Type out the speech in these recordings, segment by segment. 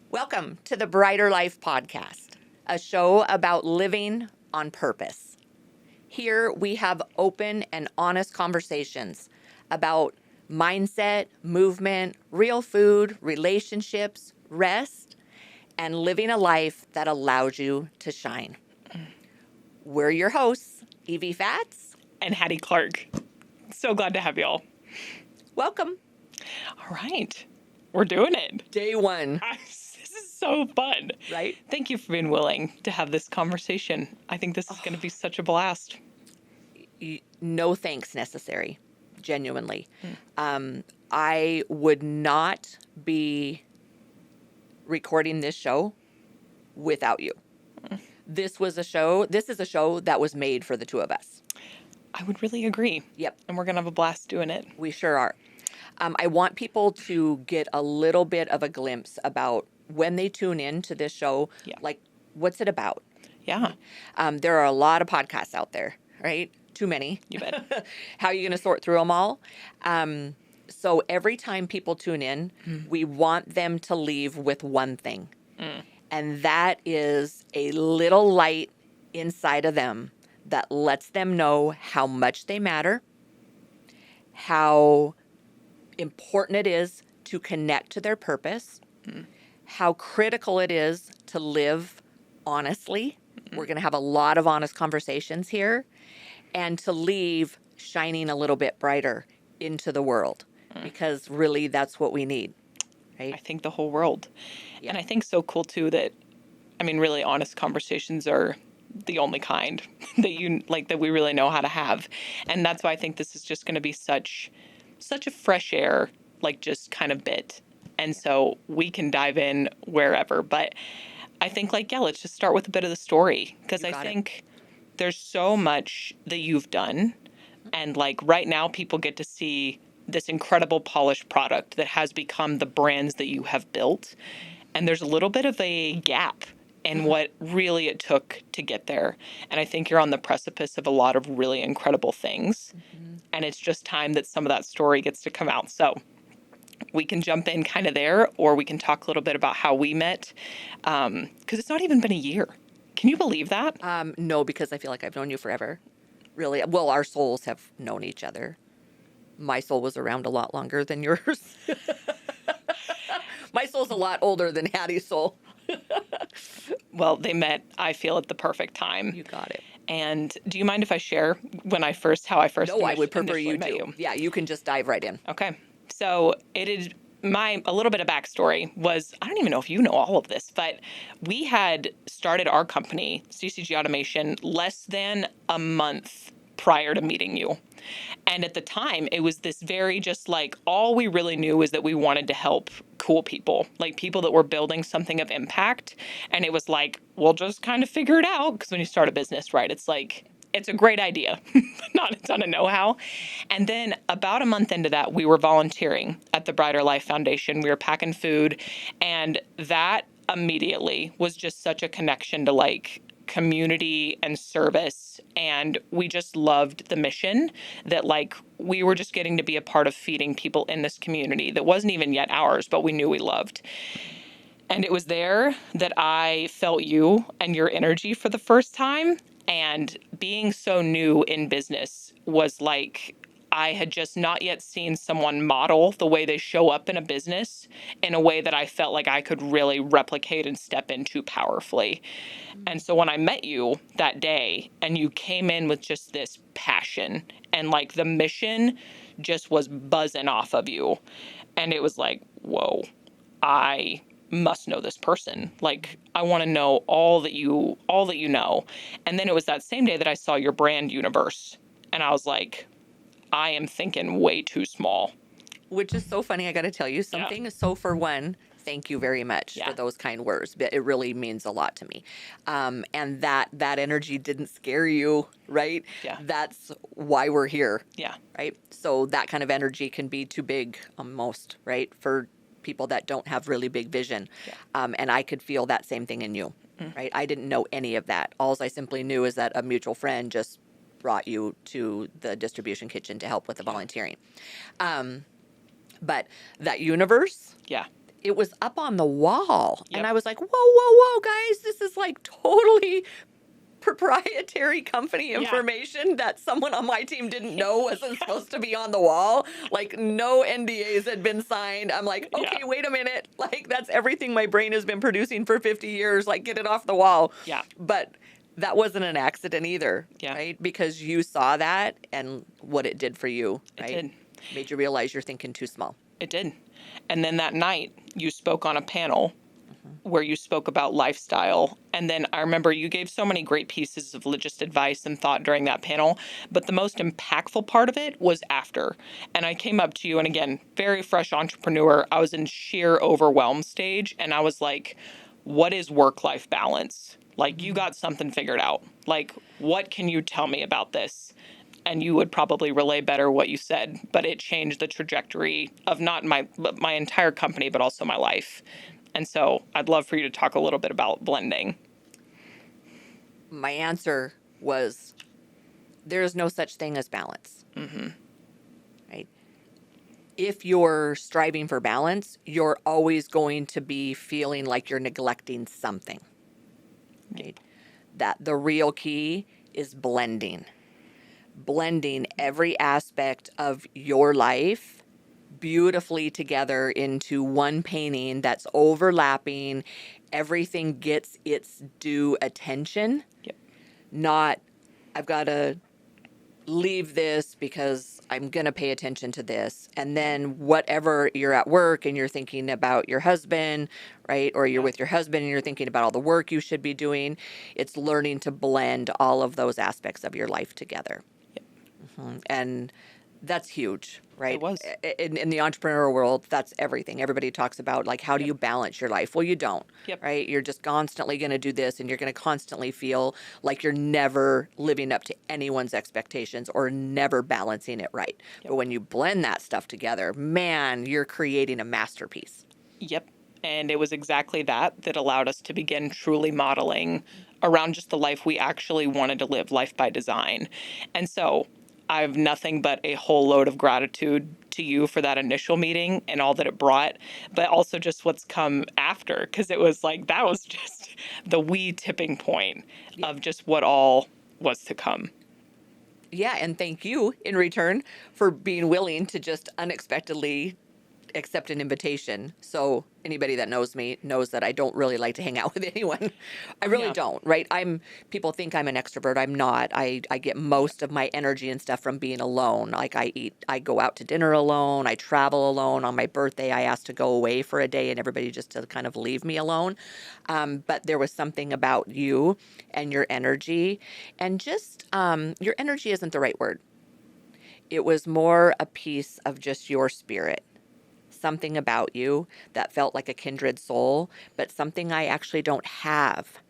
Welcome to the Brighter Life Podcast, a show about living on purpose. Here we have open and honest conversations about mindset, movement, real food, relationships, rest, and living a life that allows you to shine. We're your hosts, Evie Fats and Hattie Clark. So glad to have y'all. Welcome. All right. We're doing it. Day one. This is so fun. Right? Thank you for being willing to have this conversation. I think this is going to be such a blast. No thanks necessary, genuinely. I would not be recording this show without you. This is a show that was made for the two of us. I would really agree. Yep. And we're going to have a blast doing it. We sure are. I want people to get a little bit of a glimpse about when they tune in to this show, like, what's it about? Yeah. There are a lot of podcasts out there, right? Too many. You bet. How are you going to sort through them all? So every time people tune in, we want them to leave with one thing. And that is a little light inside of them that lets them know how much they matter, how important it is to connect to their purpose, how critical it is to live honestly. We're going to have a lot of honest conversations here, and to leave shining a little bit brighter into the world, because really that's what we need, right? I think the whole world. Yeah. And I think so cool too that, really honest conversations are the only kind that we really know how to have. And that's why I think this is just going to be such a fresh air, just kind of bit. And so we can dive in wherever. But I think let's just start with a bit of the story, because I think there's so much that you've done. And right now people get to see this incredible polished product that has become the brands that you have built. And there's a little bit of a gap in what really it took to get there. And I think you're on the precipice of a lot of really incredible things. And it's just time that some of that story gets to come out. So we can jump in kind of there, or we can talk a little bit about how we met. Because it's not even been a year. Can you believe that? No, because I feel like I've known you forever. Really. Well, our souls have known each other. My soul was around a lot longer than yours. My soul's a lot older than Hattie's soul. Well, they met, I feel, at the perfect time. You got it. And do you mind if I share how I first No, I would prefer you met to. you? Yeah, you can just dive right in. Okay. So it is a little bit of backstory was, I don't even know if you know all of this, but we had started our company, CCG Automation, less than a month prior to meeting you. And at the time, it was this very just all we really knew was that we wanted to help cool people, people that were building something of impact. And it was we'll just kind of figure it out. Because when you start a business, right, it's it's a great idea, but not a ton of know-how. And then about a month into that, we were volunteering at the Brighter Life Foundation. We were packing food. And that immediately was just such a connection to community and service. And we just loved the mission that we were just getting to be a part of feeding people in this community that wasn't even yet ours, but we knew we loved. And it was there that I felt you and your energy for the first time. And being so new in business was I had just not yet seen someone model the way they show up in a business in a way that I felt like I could really replicate and step into powerfully. And so when I met you that day and you came in with just this passion and the mission just was buzzing off of you. And it was whoa, I must know this person. I want to know all that you know. And then it was that same day that I saw your brand universe. And I was I am thinking way too small. Which is so funny. I got to tell you something. Yeah. So for one, thank you very much for those kind words. It really means a lot to me. And that energy didn't scare you, right? Yeah. That's why we're here. Yeah. Right? So that kind of energy can be too big almost, right? For people that don't have really big vision. Yeah. And I could feel that same thing in you, right? I didn't know any of that. All I simply knew is that a mutual friend just brought you to the distribution kitchen to help with the volunteering. But that universe it was up on the wall. Yep. And I was like, whoa, whoa, whoa, guys, this is like totally proprietary company information that someone on my team didn't know wasn't supposed to be on the wall. Like no NDAs had been signed. I'm like, okay, wait a minute. Like that's everything my brain has been producing for 50 years. Like get it off the wall. Yeah. But that wasn't an accident either, right? Because you saw that and what it did for you, right? It did. Made you realize you're thinking too small. It did. And then that night you spoke on a panel where you spoke about lifestyle. And then I remember you gave so many great pieces of just advice and thought during that panel. But the most impactful part of it was after. And I came up to you, and again, very fresh entrepreneur. I was in sheer overwhelm stage. And I was like, what is work-life balance? Like, you got something figured out. Like, what can you tell me about this? And you would probably relay better what you said, but it changed the trajectory of not my entire company, but also my life. And so I'd love for you to talk a little bit about blending. My answer was there is no such thing as balance. Right? If you're striving for balance, you're always going to be feeling like you're neglecting something. Right? That the real key is blending. Blending every aspect of your life beautifully together into one painting that's overlapping. Everything gets its due attention. Yep. Not, I've got to leave this because I'm going to pay attention to this. And then whatever you're at work and you're thinking about your husband, right? Or you're with your husband and you're thinking about all the work you should be doing. It's learning to blend all of those aspects of your life together. Yep. And that's huge, right? It was. In the entrepreneurial world, that's everything. Everybody talks about like, how do you balance your life? Well, you don't, right? You're just constantly going to do this and you're going to constantly feel like you're never living up to anyone's expectations or never balancing it right. But when you blend that stuff together, man, you're creating a masterpiece. Yep. And it was exactly that allowed us to begin truly modeling around just the life we actually wanted to live, life by design. And so I have nothing but a whole load of gratitude to you for that initial meeting and all that it brought, but also just what's come after, because it was like that was just the wee tipping point of just what all was to come. Yeah, and thank you in return for being willing to just unexpectedly accept an invitation. So anybody that knows me knows that I don't really like to hang out with anyone. I really don't, right? People think I'm an extrovert. I'm not. I get most of my energy and stuff from being alone. Like I go out to dinner alone. I travel alone. On my birthday, I asked to go away for a day and everybody just to kind of leave me alone. But there was something about you and your energy, and just your energy isn't the right word. It was more a piece of just your spirit. Something about you that felt like a kindred soul, but something I actually don't have.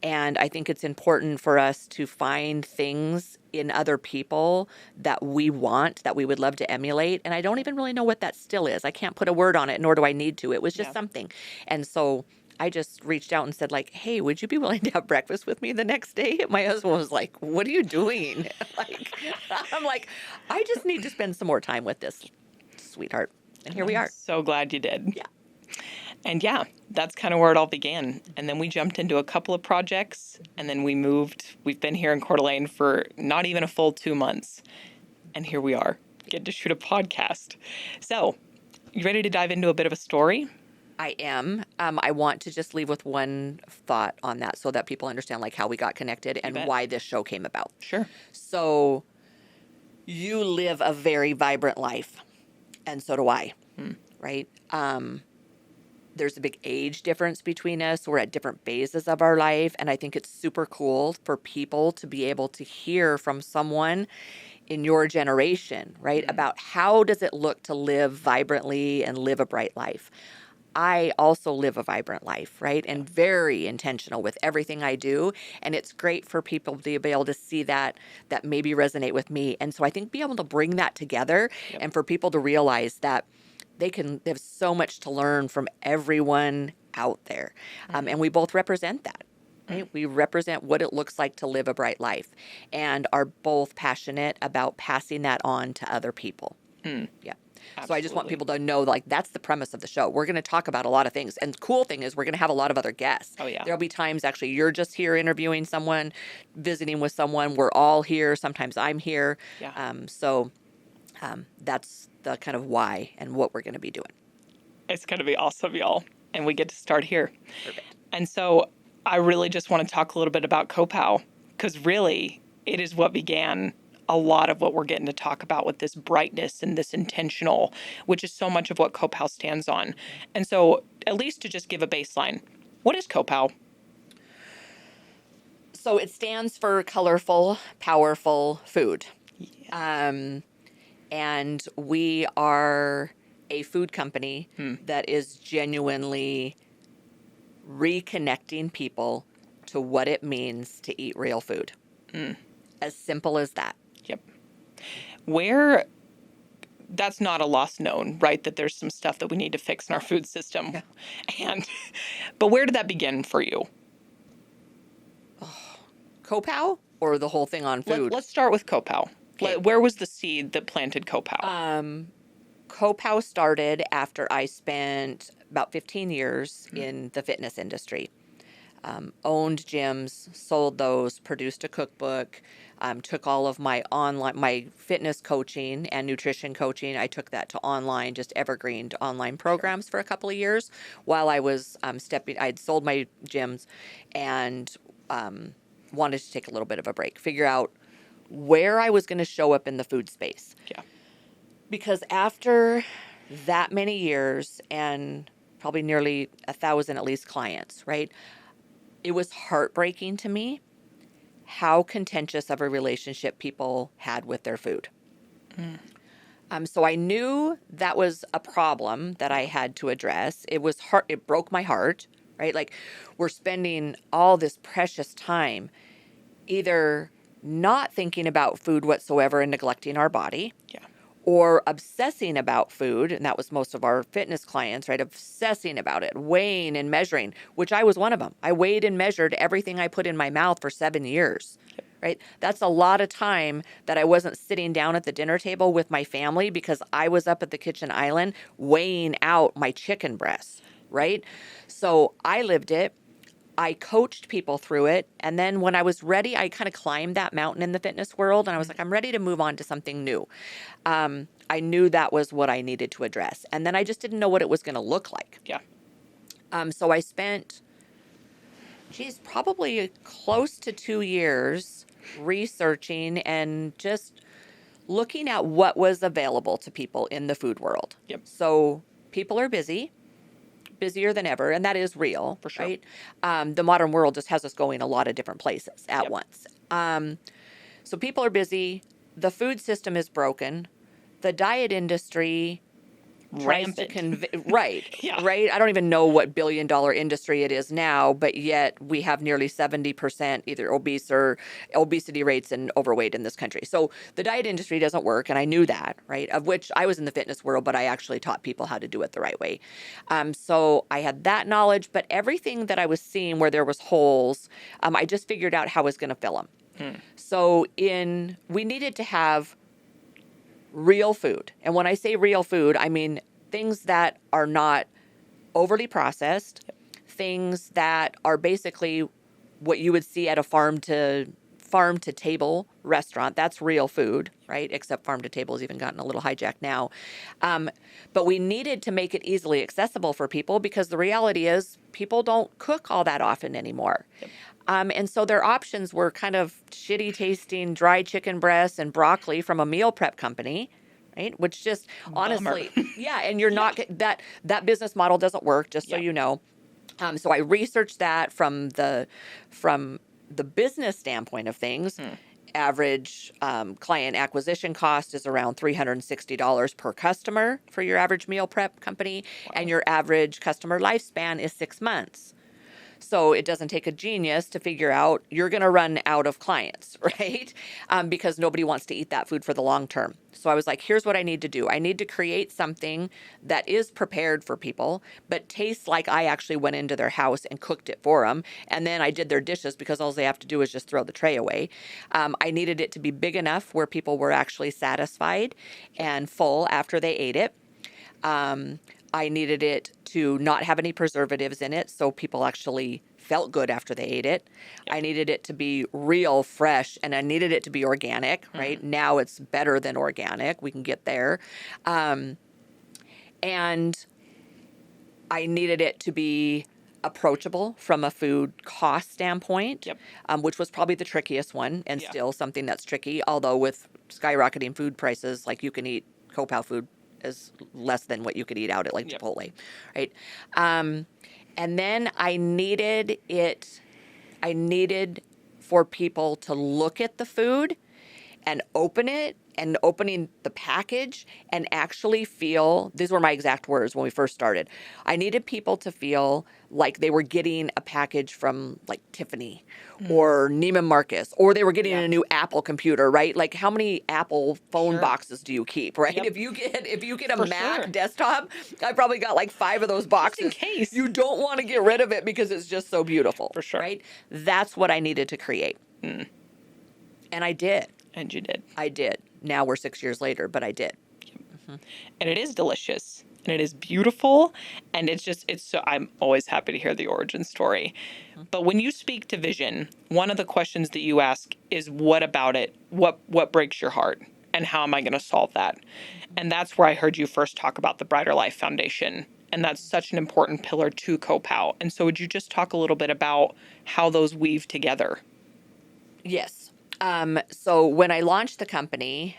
And I think it's important for us to find things in other people that we want, that we would love to emulate. And I don't even really know what that still is. I can't put a word on it, nor do I need to. It was just something. And so I just reached out and said, like, hey, would you be willing to have breakfast with me the next day? My husband was like, what are you doing? I'm like, I just need to spend some more time with this sweetheart. And here we are. So glad you did. Yeah. And yeah, that's kind of where it all began. And then we jumped into a couple of projects, and then we moved. We've been here in Coeur d'Alene for not even a full 2 months. And here we are, getting to shoot a podcast. So, you ready to dive into a bit of a story? I am. I want to just leave with one thought on that so that people understand like how we got connected and why this show came about. Sure. So, you live a very vibrant life. And so do I, right? There's a big age difference between us. We're at different phases of our life. And I think it's super cool for people to be able to hear from someone in your generation, right? About how does it look to live vibrantly and live a bright life. I also live a vibrant life, right? And very intentional with everything I do. And it's great for people to be able to see that maybe resonate with me. And so I think be able to bring that together and for people to realize that they have so much to learn from everyone out there. And we both represent that. Right? We represent what it looks like to live a bright life and are both passionate about passing that on to other people. Yeah. So I just want Absolutely. people to know, like, that's the premise of the show. We're going to talk about a lot of things. And the cool thing is we're going to have a lot of other guests. Oh, yeah. There'll be times actually you're just here interviewing someone, visiting with someone. We're all here. Sometimes I'm here. Yeah. That's the kind of why and what we're going to be doing. It's going to be awesome, y'all. And we get to start here. Perfect. And so I really just want to talk a little bit about Copow, because really it is what began a lot of what we're getting to talk about with this brightness and this intentional, which is so much of what Copow stands on. And so, at least to just give a baseline, what is Copow? So it stands for colorful, powerful food. And we are a food company that is genuinely reconnecting people to what it means to eat real food. As simple as that. Yep. Where that's not a lost known, right? That there's some stuff that we need to fix in our food system. Yeah. But where did that begin for you? Copow or the whole thing on food? Let's start with Copow. Okay. Where was the seed that planted Copow? Copow started after I spent about 15 years in the fitness industry. Owned gyms, sold those, produced a cookbook, took all of my fitness coaching and nutrition coaching. I took that to online, just evergreened online programs for a couple of years while I was I'd sold my gyms and wanted to take a little bit of a break, figure out where I was going to show up in the food space. Yeah. Because after that many years and probably nearly 1,000 at least clients, right? It was heartbreaking to me how contentious of a relationship people had with their food. So I knew that was a problem that I had to address. It broke my heart, right? Like, we're spending all this precious time either not thinking about food whatsoever and neglecting our body. Yeah. Or obsessing about food, and that was most of our fitness clients, right? Obsessing about it, weighing and measuring, which I was one of them. I weighed and measured everything I put in my mouth for 7 years, right? That's a lot of time that I wasn't sitting down at the dinner table with my family because I was up at the kitchen island weighing out my chicken breasts, right? So I lived it. I coached people through it. And then when I was ready, I kind of climbed that mountain in the fitness world. And I was like, I'm ready to move on to something new. I knew that was what I needed to address. And then I just didn't know what it was going to look like. Yeah. So I spent, probably close to 2 years researching and just looking at what was available to people in the food world. Yep. So people are busy. Busier than ever, and that is real, for sure. Right? The modern world just has us going a lot of different places at once. So people are busy. The food system is broken. The diet industry Rampant. right, Yeah. right. I don't even know what billion-dollar industry it is now, but yet we have nearly 70% either obese or obesity rates and overweight in this country. So the diet industry doesn't work, and I knew that, right? Of which I was in the fitness world, but I actually taught people how to do it the right way. So I had that knowledge, but everything that I was seeing where there was holes, I just figured out how I was going to fill them. So we needed to have real food. And when I say real food, I mean things that are not overly processed, things that are basically what you would see at a farm to table restaurant. That's real food, right? Except farm to table has even gotten a little hijacked now. But we needed to make it easily accessible for people because the reality is people don't cook all that often anymore. Yep. And so their options were kind of shitty tasting dry chicken breasts and broccoli from a meal prep company, right? Which just honestly, yeah. And you're not that business model doesn't work, just so you know. So I researched that from the business standpoint of things. Average client acquisition cost is around $360 per customer for your average meal prep company, and your average customer lifespan is 6 months. So it doesn't take a genius to figure out you're going to run out of clients, right? Because nobody wants to eat that food for the long term. So I was like, here's what I need to do. I need to create something that is prepared for people, but tastes like I actually went into their house and cooked it for them. And then I did their dishes because all they have to do is just throw the tray away. I needed it to be big enough where people were actually satisfied and full after they ate it. I needed it to not have any preservatives in it, so people actually felt good after they ate it. I needed it to be real fresh, and I needed it to be organic, right? Now it's better than organic. We can get there. And I needed it to be approachable from a food cost standpoint, which was probably the trickiest one and still something that's tricky. Although with skyrocketing food prices, like you can eat Copal food is less than what you could eat out at like Chipotle, right? And then I needed for people to look at the food and open it and opening the package and actually feel, these were my exact words when we first started. I needed people to feel like they were getting a package from like Tiffany or Neiman Marcus, or they were getting a new Apple computer, right? Like how many Apple phone boxes do you keep, right? If you get a Mac desktop, I probably got like 5 of those boxes. Just in case. You don't want to get rid of it because it's just so beautiful. For sure. Right? That's what I needed to create. And I did. And you did. I did. Now we're 6 years later, but I did. And it is delicious and it is beautiful. And it's so, I'm always happy to hear the origin story. But when you speak to vision, one of the questions that you ask is, what about it? What breaks your heart? And how am I going to solve that? And that's where I heard you first talk about the Brighter Life Foundation. And that's such an important pillar to Copal. And so would you just talk a little bit about how those weave together? Yes. So when I launched the company,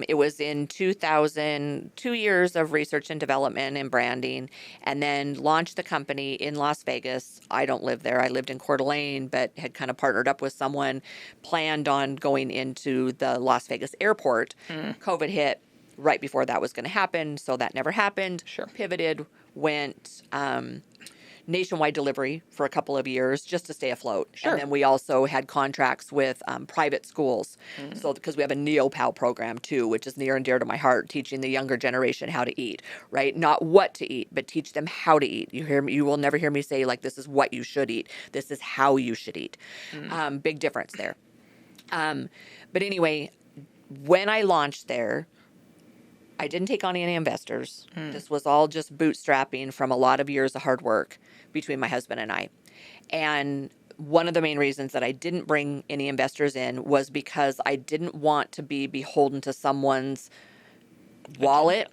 it was in 2000, 2 years of research and development and branding, and then launched the company in Las Vegas. I don't live there. I lived in Coeur d'Alene, but had kind of partnered up with someone, planned on going into the Las Vegas airport. COVID hit right before that was going to happen, so that never happened. Pivoted, went nationwide delivery for a couple of years just to stay afloat. And then we also had contracts with private schools. So because we have a NeoPal program too, which is near and dear to my heart, teaching the younger generation how to eat, right? Not what to eat, but teach them how to eat. You hear me? You will never hear me say like, this is what you should eat. This is how you should eat. Big difference there. But anyway, when I launched there, I didn't take on any investors. This was all just bootstrapping from a lot of years of hard work between my husband and I. And one of the main reasons that I didn't bring any investors in was because I didn't want to be beholden to someone's wallet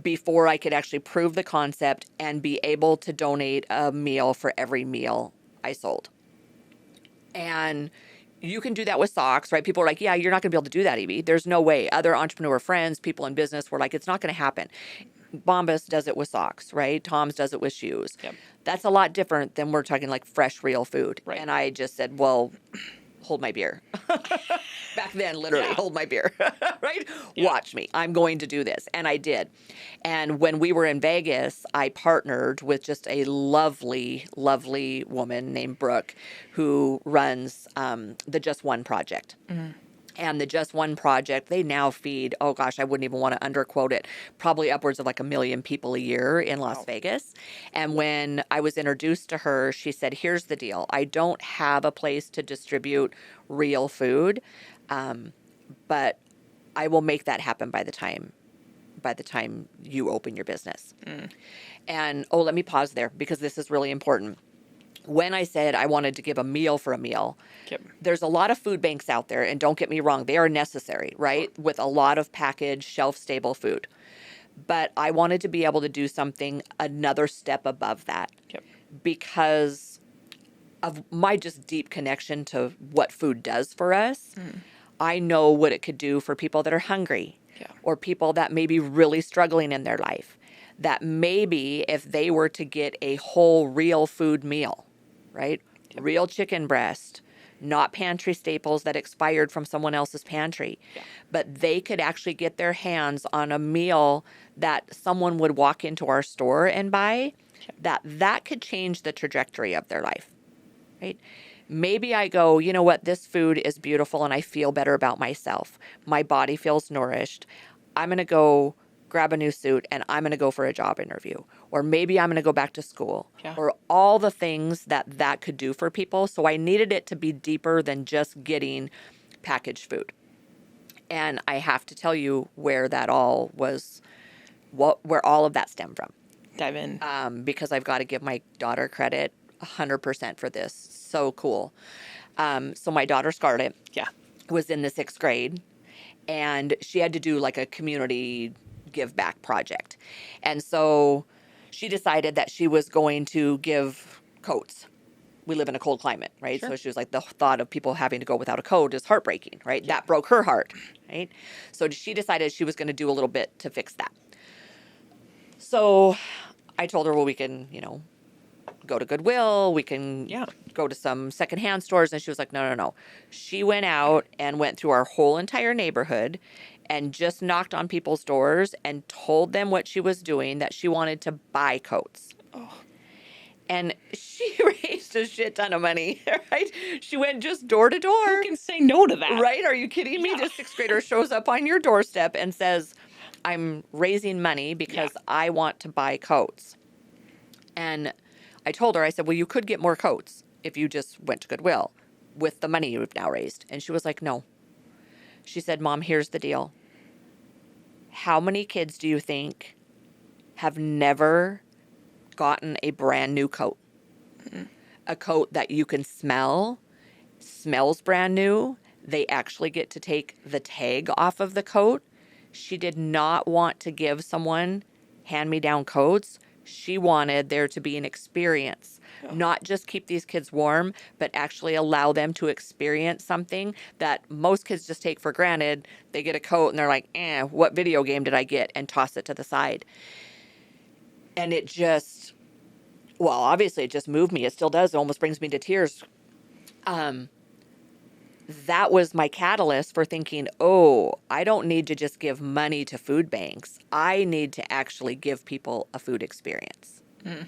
before I could actually prove the concept and be able to donate a meal for every meal I sold. And you can do that with socks, right? People are like, yeah, you're not going to be able to do that, Evie. There's no way. Other entrepreneur friends, people in business were like, it's not going to happen. Bombas does it with socks, right? Tom's does it with shoes. That's a lot different than we're talking like fresh, real food. And I just said, well, hold my beer. Back then, literally, hold my beer, right? Watch me. I'm going to do this. And I did. And when we were in Vegas, I partnered with just a lovely, lovely woman named Brooke who runs the Just One Project. And the Just One Project, they now feed, oh gosh, I wouldn't even want to underquote it, probably upwards of like 1 million people a year in Las Vegas. And when I was introduced to her, she said, here's the deal. I don't have a place to distribute real food, but I will make that happen by the time you open your business. And, let me pause there because this is really important. When I said I wanted to give a meal for a meal, there's a lot of food banks out there, and don't get me wrong, they are necessary, right? With a lot of packaged, shelf-stable food. But I wanted to be able to do something another step above that because of my just deep connection to what food does for us. I know what it could do for people that are hungry or people that may be really struggling in their life, that maybe if they were to get a whole real food meal, right? Real chicken breast, not pantry staples that expired from someone else's pantry, but they could actually get their hands on a meal that someone would walk into our store and buy that could change the trajectory of their life, right? Maybe I go, you know what, this food is beautiful and I feel better about myself. My body feels nourished. I'm going to go grab a new suit and I'm going to go for a job interview. Or maybe I'm going to go back to school. Yeah. Or all the things that could do for people. So I needed it to be deeper than just getting packaged food. And I have to tell you where that all was, where all of that stemmed from. Dive in. Because I've got to give my daughter credit 100% for this. So cool. So my daughter Scarlett Yeah. was in the 6th grade, and she had to do like a community give back project. And so she decided that she was going to give coats. We live in a cold climate, right? Sure. So she was like, the thought of people having to go without a coat is heartbreaking, right? That broke her heart, right? So she decided she was going to do a little bit to fix that. So I told her, well, we can, go to Goodwill. We can go to some secondhand stores. And she was like, no, no, no. She went out and went through our whole entire neighborhood and just knocked on people's doors and told them what she was doing, that she wanted to buy coats. Oh. And she raised a shit ton of money, right? She went just door to door. Who can say no to that? Right? Are you kidding me? This 6th grader shows up on your doorstep and says, I'm raising money because I want to buy coats. And I told her, I said, well, you could get more coats if you just went to Goodwill with the money you've now raised. And she was like, no. She said, Mom, here's the deal. How many kids do you think have never gotten a brand new coat? Mm-hmm. A coat that you can smell, smells brand new. They actually get to take the tag off of the coat. She did not want to give someone hand-me-down coats. She wanted there to be an experience, not just keep these kids warm, but actually allow them to experience something that most kids just take for granted. They get a coat and they're like, what video game did I get? And toss it to the side. And it just, well, obviously it just moved me. It still does. It almost brings me to tears. That was my catalyst for thinking, I don't need to just give money to food banks. I need to actually give people a food experience. Mm.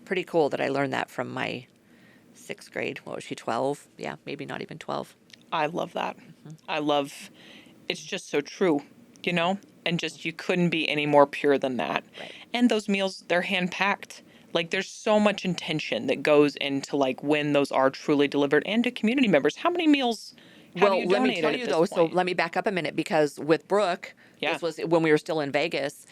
Pretty cool that I learned that from my 6th grade. What was she, 12? Yeah, maybe not even 12. I love that. Mm-hmm. It's just so true, and just you couldn't be any more pure than that. Right. And those meals, they're hand-packed. Like, there's so much intention that goes into, like, when those are truly delivered, and to community members. How many meals have you donated? Well, let me tell you, though, so let me back up a minute, because with Brooke, this was when we were still in Vegas,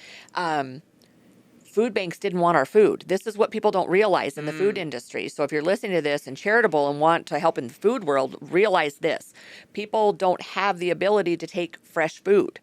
food banks didn't want our food. This is what people don't realize in the food industry. So if you're listening to this and charitable and want to help in the food world, realize this. People don't have the ability to take fresh food.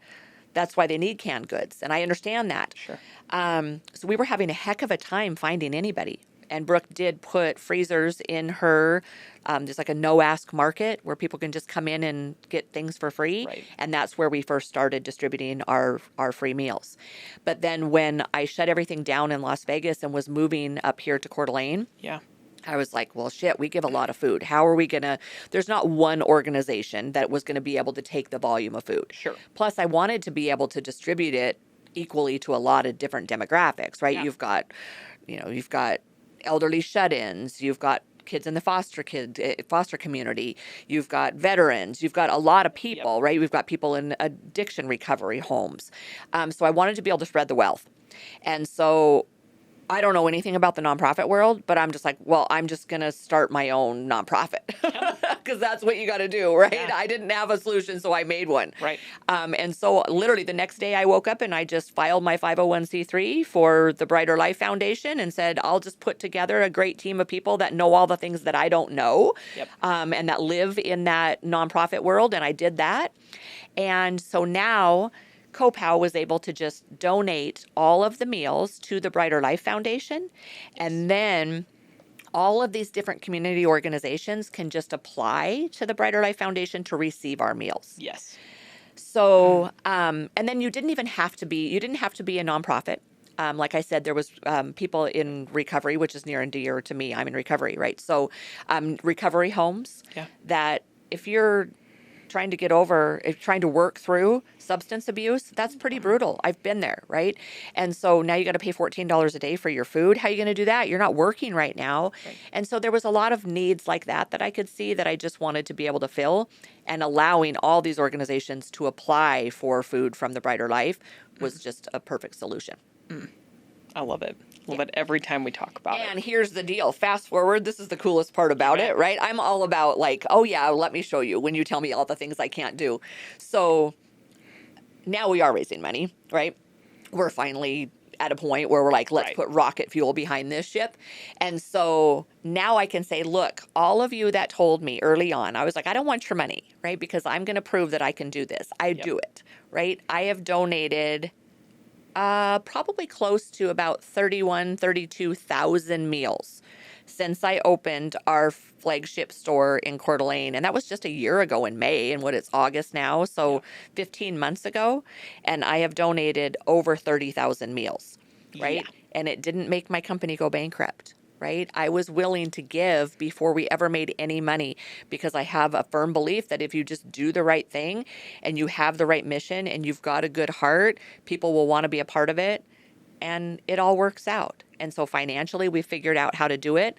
That's why they need canned goods. And I understand that. Sure. So we were having a heck of a time finding anybody. And Brooke did put freezers in her, there's like a no-ask market where people can just come in and get things for free. Right. And that's where we first started distributing our free meals. But then when I shut everything down in Las Vegas and was moving up here to Coeur d'Alene, I was like, well, shit, we give a lot of food. How are we going to, there's not one organization that was going to be able to take the volume of food. Sure. Plus, I wanted to be able to distribute it equally to a lot of different demographics, right? Yeah. You've got elderly shut-ins, you've got kids in the foster community, you've got veterans, you've got a lot of people, right? We've got people in addiction recovery homes. So I wanted to be able to spread the wealth. And so I don't know anything about the nonprofit world, but I'm just like, well, I'm just going to start my own nonprofit because that's what you got to do, right? Yeah. I didn't have a solution, so I made one. Right. And so literally the next day I woke up and I just filed my 501c3 for the Brighter Life Foundation and said, I'll just put together a great team of people that know all the things that I don't know, and that live in that nonprofit world. And I did that. And so now CoPow was able to just donate all of the meals to the Brighter Life Foundation. And then all of these different community organizations can just apply to the Brighter Life Foundation to receive our meals. Yes. So, and then you didn't have to be a nonprofit. Like I said, there was people in recovery, which is near and dear to me. I'm in recovery, right? So recovery homes that if you're trying to get over, trying to work through substance abuse, that's pretty brutal. I've been there, right? And so now you got to pay $14 a day for your food. How are you going to do that? You're not working right now. Right. And so there was a lot of needs like that I could see that I just wanted to be able to fill, and allowing all these organizations to apply for food from the Brighter Life was just a perfect solution. I love it. Love it every time we talk about And it. here's the deal. Fast forward. This is the coolest part about it, right? I'm all about like, oh yeah, let me show you when you tell me all the things I can't do. So now we are raising money, right? We're finally at a point where we're like, let's Right. put rocket fuel behind this ship. And so now I can say, look, all of you that told me early on, I was like, I don't want your money, right? Because I'm going to prove that I can do this. I do it, right? I have donated probably close to about 32,000 meals since I opened our flagship store in Coeur d'Alene. And that was just a year ago in May, and what, it's August now, so 15 months ago. And I have donated over 30,000 meals, right? Yeah. And it didn't make my company go bankrupt. Right? I was willing to give before we ever made any money, because I have a firm belief that if you just do the right thing and you have the right mission and you've got a good heart, people will want to be a part of it, and it all works out. And so financially, we figured out how to do it,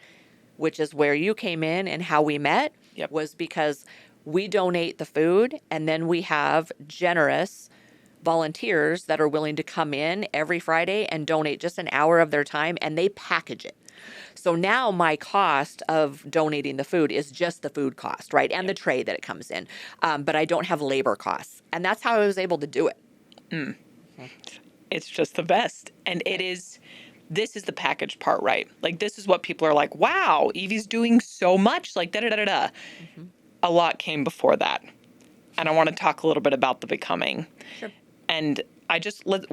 which is where you came in, and how we met was because we donate the food, and then we have generous volunteers that are willing to come in every Friday and donate just an hour of their time, and they package it. So now my cost of donating the food is just the food cost, right? And the tray that it comes in. But I don't have labor costs. And that's how I was able to do it. It's just the best. And this is the packaged part, right? Like, this is what people are like, wow, Evie's doing so much, like da-da-da-da-da. A lot came before that. And I want to talk a little bit about the becoming. Sure. And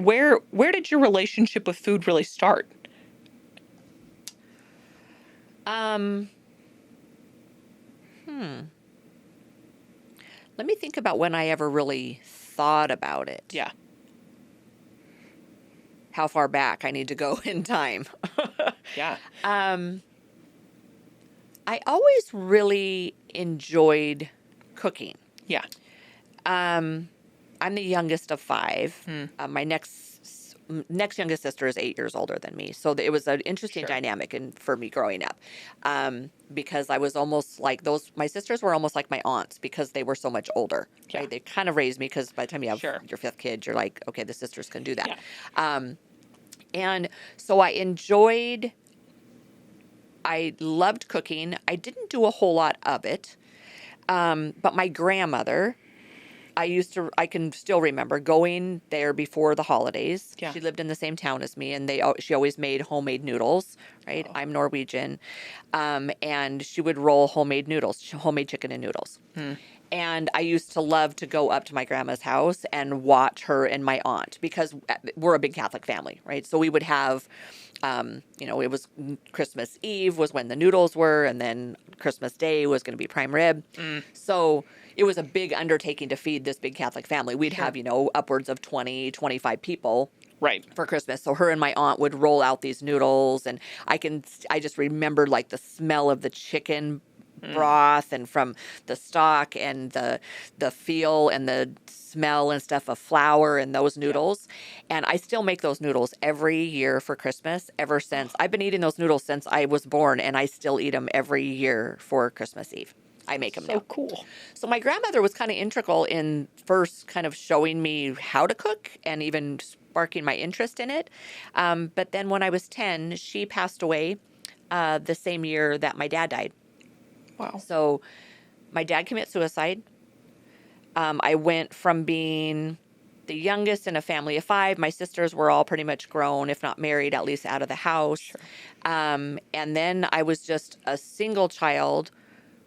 where did your relationship with food really start? Let me think about when I ever really thought about it. Yeah. How far back I need to go in time. Yeah. I always really enjoyed cooking. Yeah. I'm the youngest of 5. My next youngest sister is 8 years older than me, so it was an interesting Sure. dynamic for me growing up, because I was almost like my sisters were almost like my aunts because they were so much older. Yeah. Right? They kind of raised me, because by the time you have Sure. your 5th kid, you're like, okay, the sisters can do that. Yeah. And so I loved cooking. I didn't do a whole lot of it. But my grandmother, I can still remember going there before the holidays. Yeah. She lived in the same town as me, and she always made homemade noodles, right? Oh. I'm Norwegian. And she would roll homemade noodles, homemade chicken and noodles. And I used to love to go up to my grandma's house and watch her and my aunt, because we're a big Catholic family, right? So we would have, it was Christmas Eve was when the noodles were, and then Christmas Day was going to be prime rib. So it was a big undertaking to feed this big Catholic family. We'd have, upwards of 20, 25 people. Right. For Christmas. So her and my aunt would roll out these noodles, and I just remember like the smell of the chicken broth, and from the stock, and the feel and the smell and stuff of flour and those noodles. And I still make those noodles every year for Christmas ever since. I've been eating those noodles since I was born, and I still eat them every year for Christmas Eve. I make them So now. cool. So my grandmother was kind of integral in first kind of showing me how to cook, and even sparking my interest in it. But then when I was 10, she passed away the same year that my dad died. Wow. So my dad committed suicide. I went from being the youngest in a family of 5. My sisters were all pretty much grown, if not married, at least out of the house. Sure. And then I was just a single child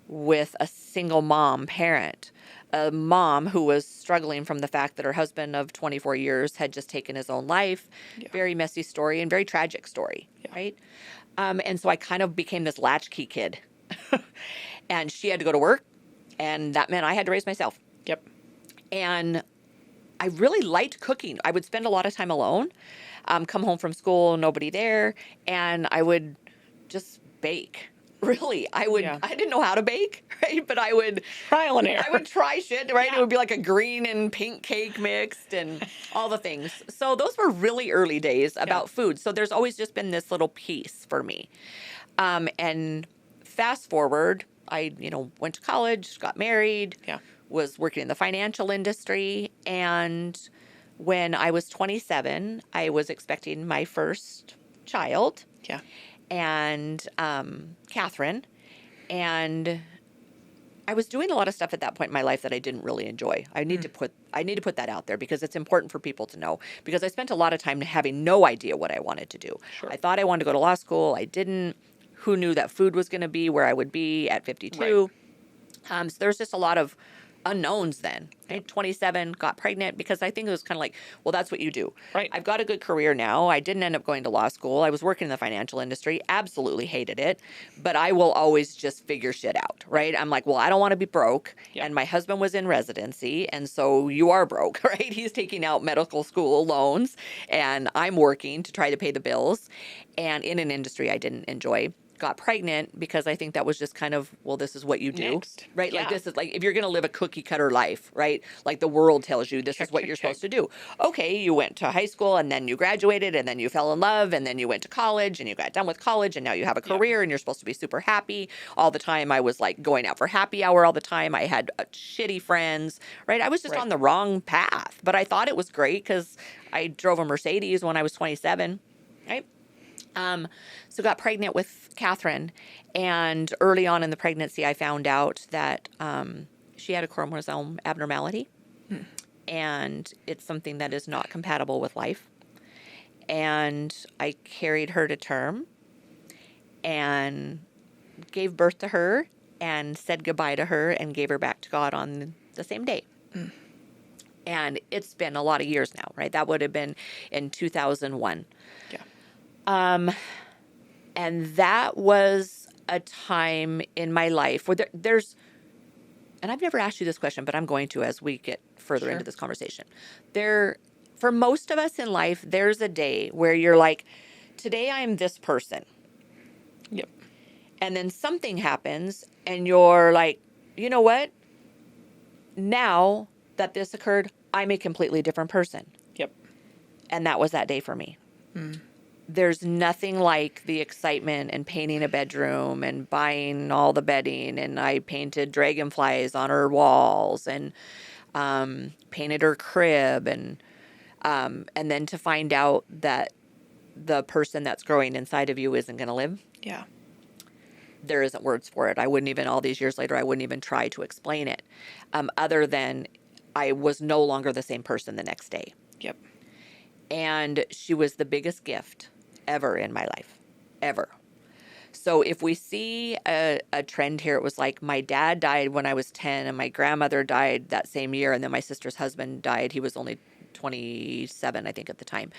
with a single parent, a mom who was struggling from the fact that her husband of 24 years had just taken his own life. Yeah. Very messy story and very tragic story, right? And so I kind of became this latchkey kid. And she had to go to work, and that meant I had to raise myself. Yep. And I really liked cooking. I would spend a lot of time alone, come home from school, nobody there, and I would just bake, Really, Yeah. I didn't know how to bake, right? But Trial and error. I would try shit, right? It Yeah. would be like a green and pink cake mixed and all the things. So those were really early days about food. So there's always just been this little piece for me. And fast forward, I, went to college, got married, Yeah. was working in the financial industry. And when I was 27, I was expecting my first child Yeah. and Catherine. And I was doing a lot of stuff at that point in my life that I didn't really enjoy. I need to put that out there because it's important for people to know, because I spent a lot of time having no idea what I wanted to do. Sure. I thought I wanted to go to law school. I didn't. Who knew that food was going to be where I would be at 52? So there's just a lot of unknowns then. Right? 27, got pregnant because I think it was kind of like, well, that's what you do. Right. I've got a good career now. I didn't end up going to law school. I was working in the financial industry, absolutely hated it, but I will always just figure shit out, right? I'm like, well, I don't want to be broke. Yep. And my husband was in residency, and so you are broke, right? He's taking out medical school loans, and I'm working to try to pay the bills, and in an industry I didn't enjoy. Got pregnant because I think that was just kind of, well, this is what you do, Next. right? Like Yeah. this is like, if you're going to live a cookie cutter life, right? Like the world tells you this Check, is what check, you're check. supposed to do. Okay, you went to high school and then you graduated and then you fell in love and then you went to college and you got done with college and now you have a Yeah. career and you're supposed to be super happy all the time. I was like going out for happy hour all the time. I had shitty friends, right? I was just Right. on the wrong path, but I thought it was great because I drove a Mercedes when I was 27, right? So got pregnant with Catherine, and early on in the pregnancy, I found out that she had a chromosome abnormality, and it's something that is not compatible with life. And I carried her to term, and gave birth to her, and said goodbye to her, and gave her back to God on the same day. And it's been a lot of years now, right? That would have been in 2001. Yeah. And that was a time in my life where there's, and I've never asked you this question, but I'm going to as we get further Sure. into this conversation. For most of us in life, there's a day where you're like, today I'm this person. Yep. And then something happens and you're like, you know what? Now that this occurred, I'm a completely different person. Yep. And that was that day for me. There's nothing like the excitement and painting a bedroom and buying all the bedding. And I painted dragonflies on her walls and painted her crib. And then to find out that the person that's growing inside of you isn't going to live. Yeah. There isn't words for it. I wouldn't even, all these years later, I wouldn't even try to explain it, other than I was no longer the same person the next day. Yep. And she was the biggest gift ever in my life, ever. So if we see a trend here, it was like my dad died when I was 10 and my grandmother died that same year. And then my sister's husband died. He was only 27, I think, at the time.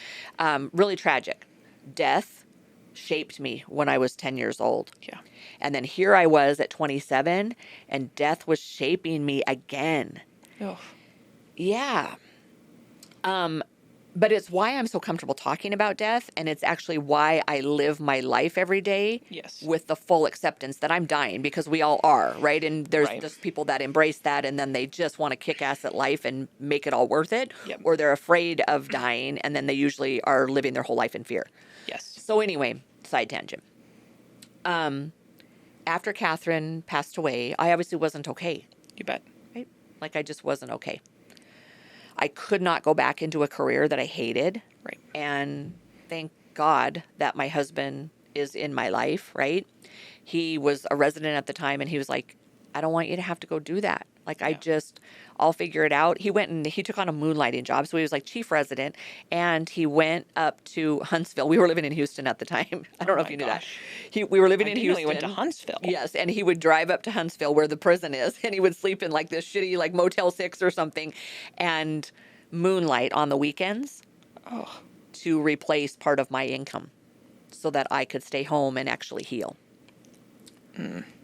Really tragic. Death shaped me when I was 10 years old. Yeah. And then here I was at 27 and death was shaping me again. Oh. Yeah. But it's why I'm so comfortable talking about death, and it's actually why I live my life every day Yes. with the full acceptance that I'm dying, because we all are, right? And there's Right. just people that embrace that, and then they just want to kick ass at life and make it all worth it, Yep. or they're afraid of dying, and then they usually are living their whole life in fear. Yes. So anyway, side tangent. After Catherine passed away, I obviously wasn't okay, You bet. right? Like I just wasn't okay. I could not go back into a career that I hated. Right. And thank God that my husband is in my life, right? He was a resident at the time and he was like, I don't want you to have to go do that. Like, Yeah. I'll figure it out. He went and he took on a moonlighting job. So he was like chief resident and he went up to Huntsville. We were living in Houston at the time. I don't know if my you knew gosh. that. We were living I in didn't know Houston. he went to Huntsville. Yes, and he would drive up to Huntsville where the prison is, and he would sleep in like this shitty like Motel 6 or something, and moonlight on the weekends Oh. to replace part of my income so that I could stay home and actually heal.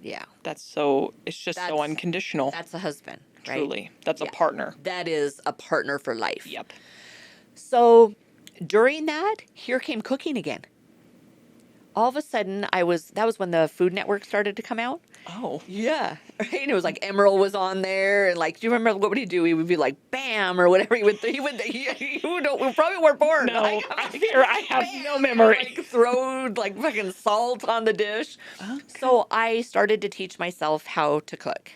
Yeah, It's just so That's- unconditional. that's a husband, right? Truly. That's Yeah. a partner. That is a partner for life. Yep. So during that, here came cooking again. all of a sudden that was when the Food Network started to come out. Oh, Yeah. Right. And it was like Emerald was on there. And like, do you remember what would he do? He would be like, bam, or whatever. We probably weren't born. no, I'm I like, fear I have no bam, memory. like throw like fucking salt on the dish. Okay. So I started to teach myself how to cook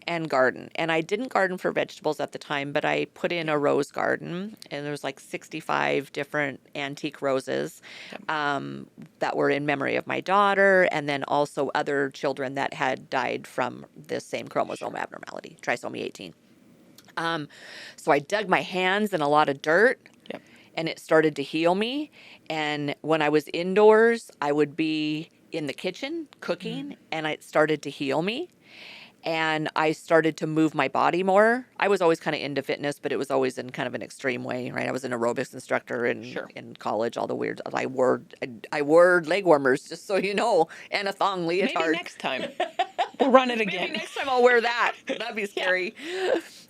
and garden. And I didn't garden for vegetables at the time, but I put in a rose garden, and there was like 65 different antique roses that were in memory of my daughter, and then also other children that had died from this same chromosome abnormality, trisomy 18. So I dug my hands in a lot of dirt, Yep. and it started to heal me. And when I was indoors, I would be in the kitchen cooking, and it started to heal me. And I started to move my body more. I was always kind of into fitness, but it was always in kind of an extreme way, right? I was an aerobics instructor in college, all the weird. I wore leg warmers, just so you know, and a thong Maybe leotard. next time we'll run it again. Maybe next time I'll wear that. That'd be scary.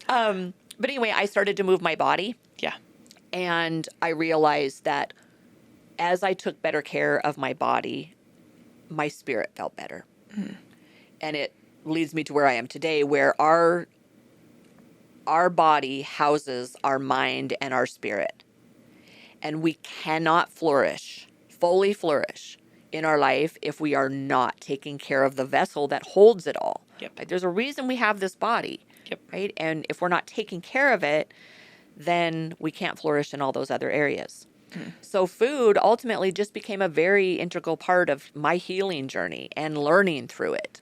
But anyway, I started to move my body, Yeah. and I realized that as I took better care of my body, my spirit felt better. And it leads me to where I am today, where our body houses our mind and our spirit. And we cannot fully flourish in our life if we are not taking care of the vessel that holds it all. Yep. Like, there's a reason we have this body, Yep. right? And if we're not taking care of it, then we can't flourish in all those other areas. So food ultimately just became a very integral part of my healing journey and learning through it.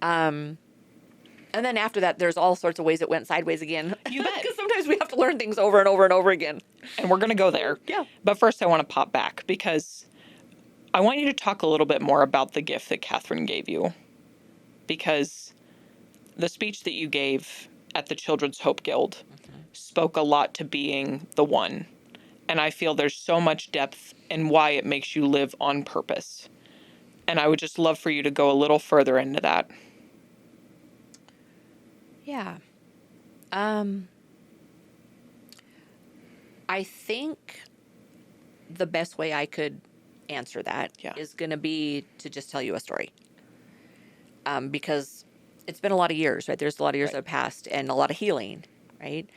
And then after that, there's all sorts of ways it went sideways again. You bet. Because sometimes we have to learn things over and over and over again. And we're going to go there. Yeah. But first, I want to pop back because I want you to talk a little bit more about the gift that Catherine gave you. Because the speech that you gave at the Children's Hope Guild spoke a lot to being the one. And I feel there's so much depth in why it makes you live on purpose. And I would just love for you to go a little further into that. Yeah. I think the best way I could answer that is going to be to just tell you a story. Because it's been a lot of years, right? There's a lot of years that have passed and a lot of healing, right?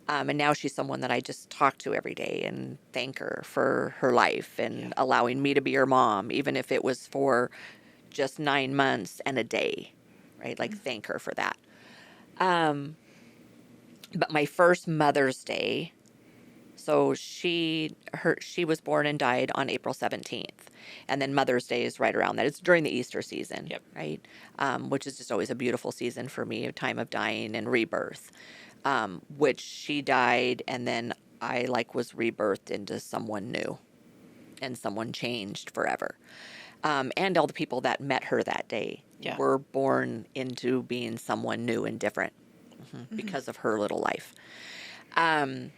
And now she's someone that I just talk to every day and thank her for her life and allowing me to be her mom, even if it was for just 9 months and a day, right? Like, thank her for that. But my first Mother's Day, so she was born and died on April 17th. And then Mother's Day is right around that. It's during the Easter season, right? Which is just always a beautiful season for me, a time of dying and rebirth. Which she died, and then I was rebirthed into someone new, and someone changed forever. And all the people that met her that day were born into being someone new and different because of her little life. And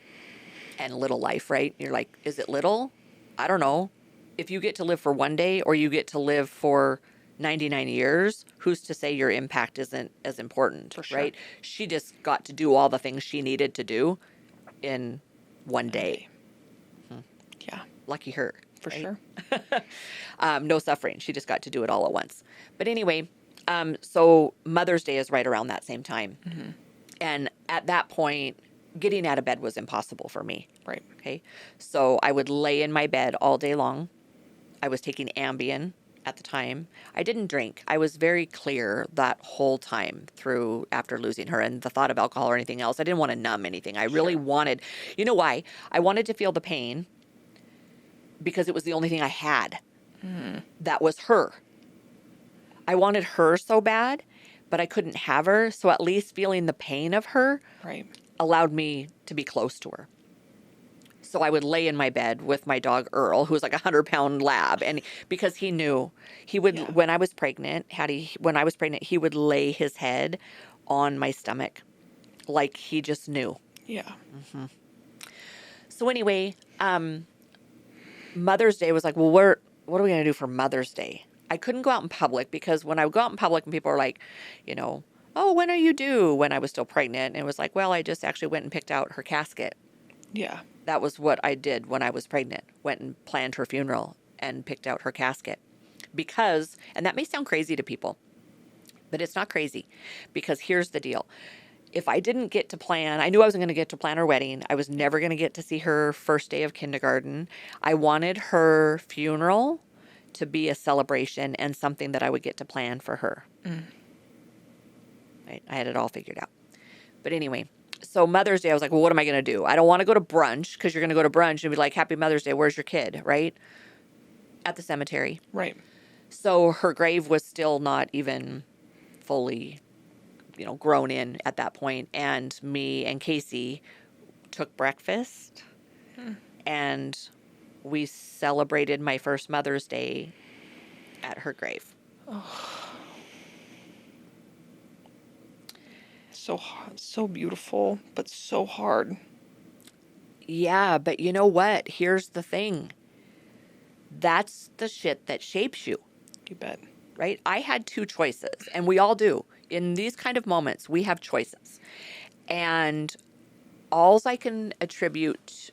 little life, right? You're like, is it little? I don't know. If you get to live for one day or you get to live for 99 years, who's to say your impact isn't as important, right? She just got to do all the things she needed to do in one day. Yeah. Lucky her. For sure. No suffering. She just got to do it all at once. But anyway, so Mother's Day is right around that same time. And at that point, getting out of bed was impossible for me. Right. Okay. So I would lay in my bed all day long. I was taking Ambien at the time. I didn't drink. I was very clear that whole time through after losing her, and the thought of alcohol or anything else, I didn't want to numb anything. I really wanted, you know why? I wanted to feel the pain because it was the only thing I had. That was her. I wanted her so bad, but I couldn't have her. So at least feeling the pain of her allowed me to be close to her. So I would lay in my bed with my dog Earl, who was like 100-pound lab, and because he knew, he would when I was pregnant, he would lay his head on my stomach, like he just knew. Yeah. So anyway, Mother's Day was like, well, what are we gonna do for Mother's Day? I couldn't go out in public because when I would go out in public and people are like, oh, when are you due? When I was still pregnant, and it was like, well, I just actually went and picked out her casket. Yeah. That was what I did when I was pregnant. Went and planned her funeral and picked out her casket. Because, and that may sound crazy to people, but it's not crazy, because here's the deal. If I didn't get to plan, I knew I wasn't going to get to plan her wedding. I was never going to get to see her first day of kindergarten. I wanted her funeral to be a celebration and something that I would get to plan for her. Right? I had it all figured out. But anyway, so Mother's Day, I was like, well, what am I going to do? I don't want to go to brunch, because you're going to go to brunch and be like, Happy Mother's Day. Where's your kid? Right? At the cemetery. Right. So her grave was still not even fully, grown in at that point. And me and Casey took breakfast and we celebrated my first Mother's Day at her grave. So hard, so beautiful, but so hard. Yeah, but you know what? Here's the thing. That's the shit that shapes you, You bet. right? I had two choices, and we all do. In these kind of moments, we have choices. And alls I can attribute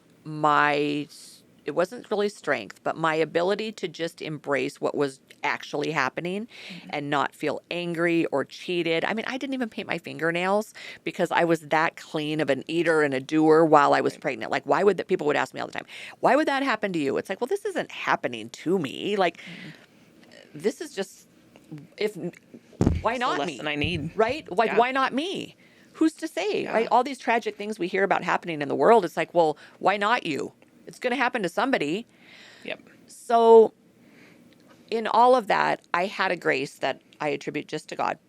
it wasn't really strength, but my ability to just embrace what was actually happening and not feel angry or cheated. I mean, I didn't even paint my fingernails because I was that clean of an eater and a doer while I was pregnant. Like, why would that? People would ask me all the time, why would that happen to you? It's like, well, this isn't happening to me. Like, this is just, why It's not the me? lesson I need. Right? Like, Yeah. Why not me? Who's to say, Yeah. right? All these tragic things we hear about happening in the world, it's like, well, why not you? It's going to happen to somebody. Yep. So in all of that, I had a grace that I attribute just to God.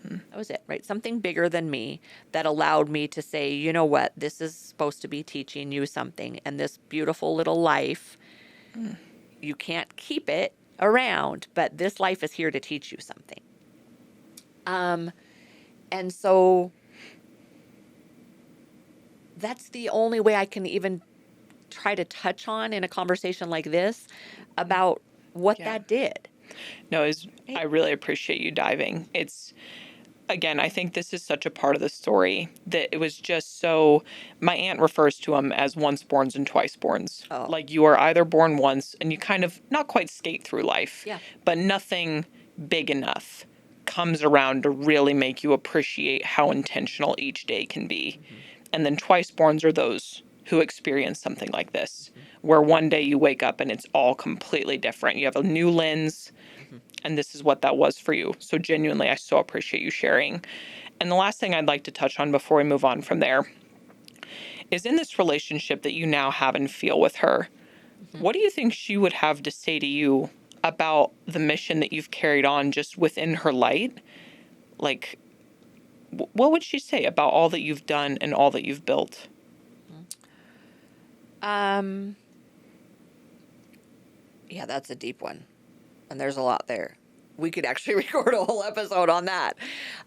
That was it, right? Something bigger than me that allowed me to say, you know what? This is supposed to be teaching you something. And this beautiful little life, you can't keep it around, but this life is here to teach you something. And so that's the only way I can even try to touch on in a conversation like this about what Yeah. that did. No, I really appreciate you diving. Again, I think this is such a part of the story that it was just so. My aunt refers to them as once borns and twice borns. Oh. Like, you are either born once and you kind of not quite skate through life, Yeah. but nothing big enough comes around to really make you appreciate how intentional each day can be. And then twice borns are those who experience something like this, where one day you wake up and it's all completely different. You have a new lens, and this is what that was for you. So genuinely, I so appreciate you sharing. And the last thing I'd like to touch on before we move on from there is, in this relationship that you now have and feel with her, what do you think she would have to say to you about the mission that you've carried on just within her light? Like, what would she say about all that you've done and all that you've built? Yeah, that's a deep one. And there's a lot there. We could actually record a whole episode on that.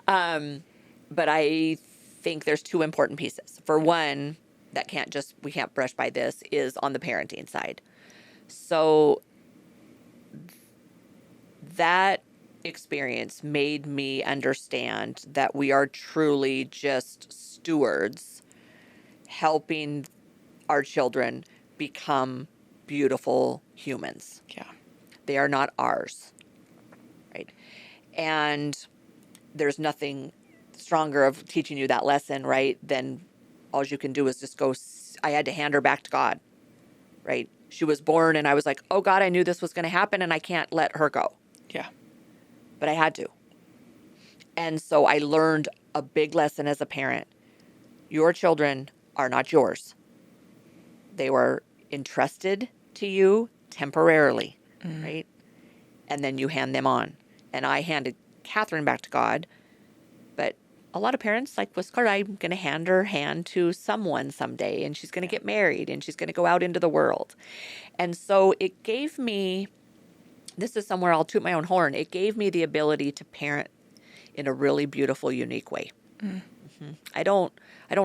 But I think there's two important pieces. For one, we can't brush by this, is on the parenting side. So that experience made me understand that we are truly just stewards helping our children become beautiful humans. Yeah. They are not ours, right? And there's nothing stronger of teaching you that lesson, right, than all you can do is just go. I had to hand her back to God, right? She was born and I was like, oh God, I knew this was going to happen and I can't let her go. Yeah. But I had to. And so I learned a big lesson as a parent. Your children are not yours. They were entrusted to you temporarily, right? And then you hand them on. And I handed Catherine back to God. But a lot of parents, like with Scarlett, I'm going to hand her hand to someone someday, and she's going to get married, and she's going to go out into the world. And so it gave me, this is somewhere I'll toot my own horn, it gave me the ability to parent in a really beautiful, unique way. I don't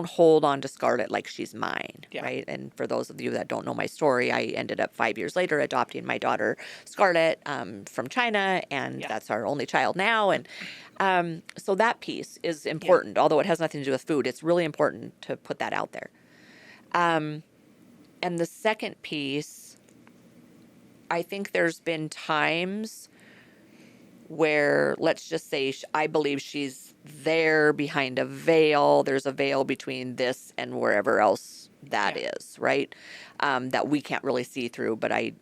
hold on to Scarlett like she's mine, right? And for those of you that don't know my story, I ended up 5 years later adopting my daughter Scarlett from China, and that's our only child now. And so that piece is important, although it has nothing to do with food. It's really important to put that out there. And the second piece I think there's been times where, let's just say, I believe she's there behind a veil. There's a veil between this and wherever else that Yeah. is, right? That we can't really see through, but I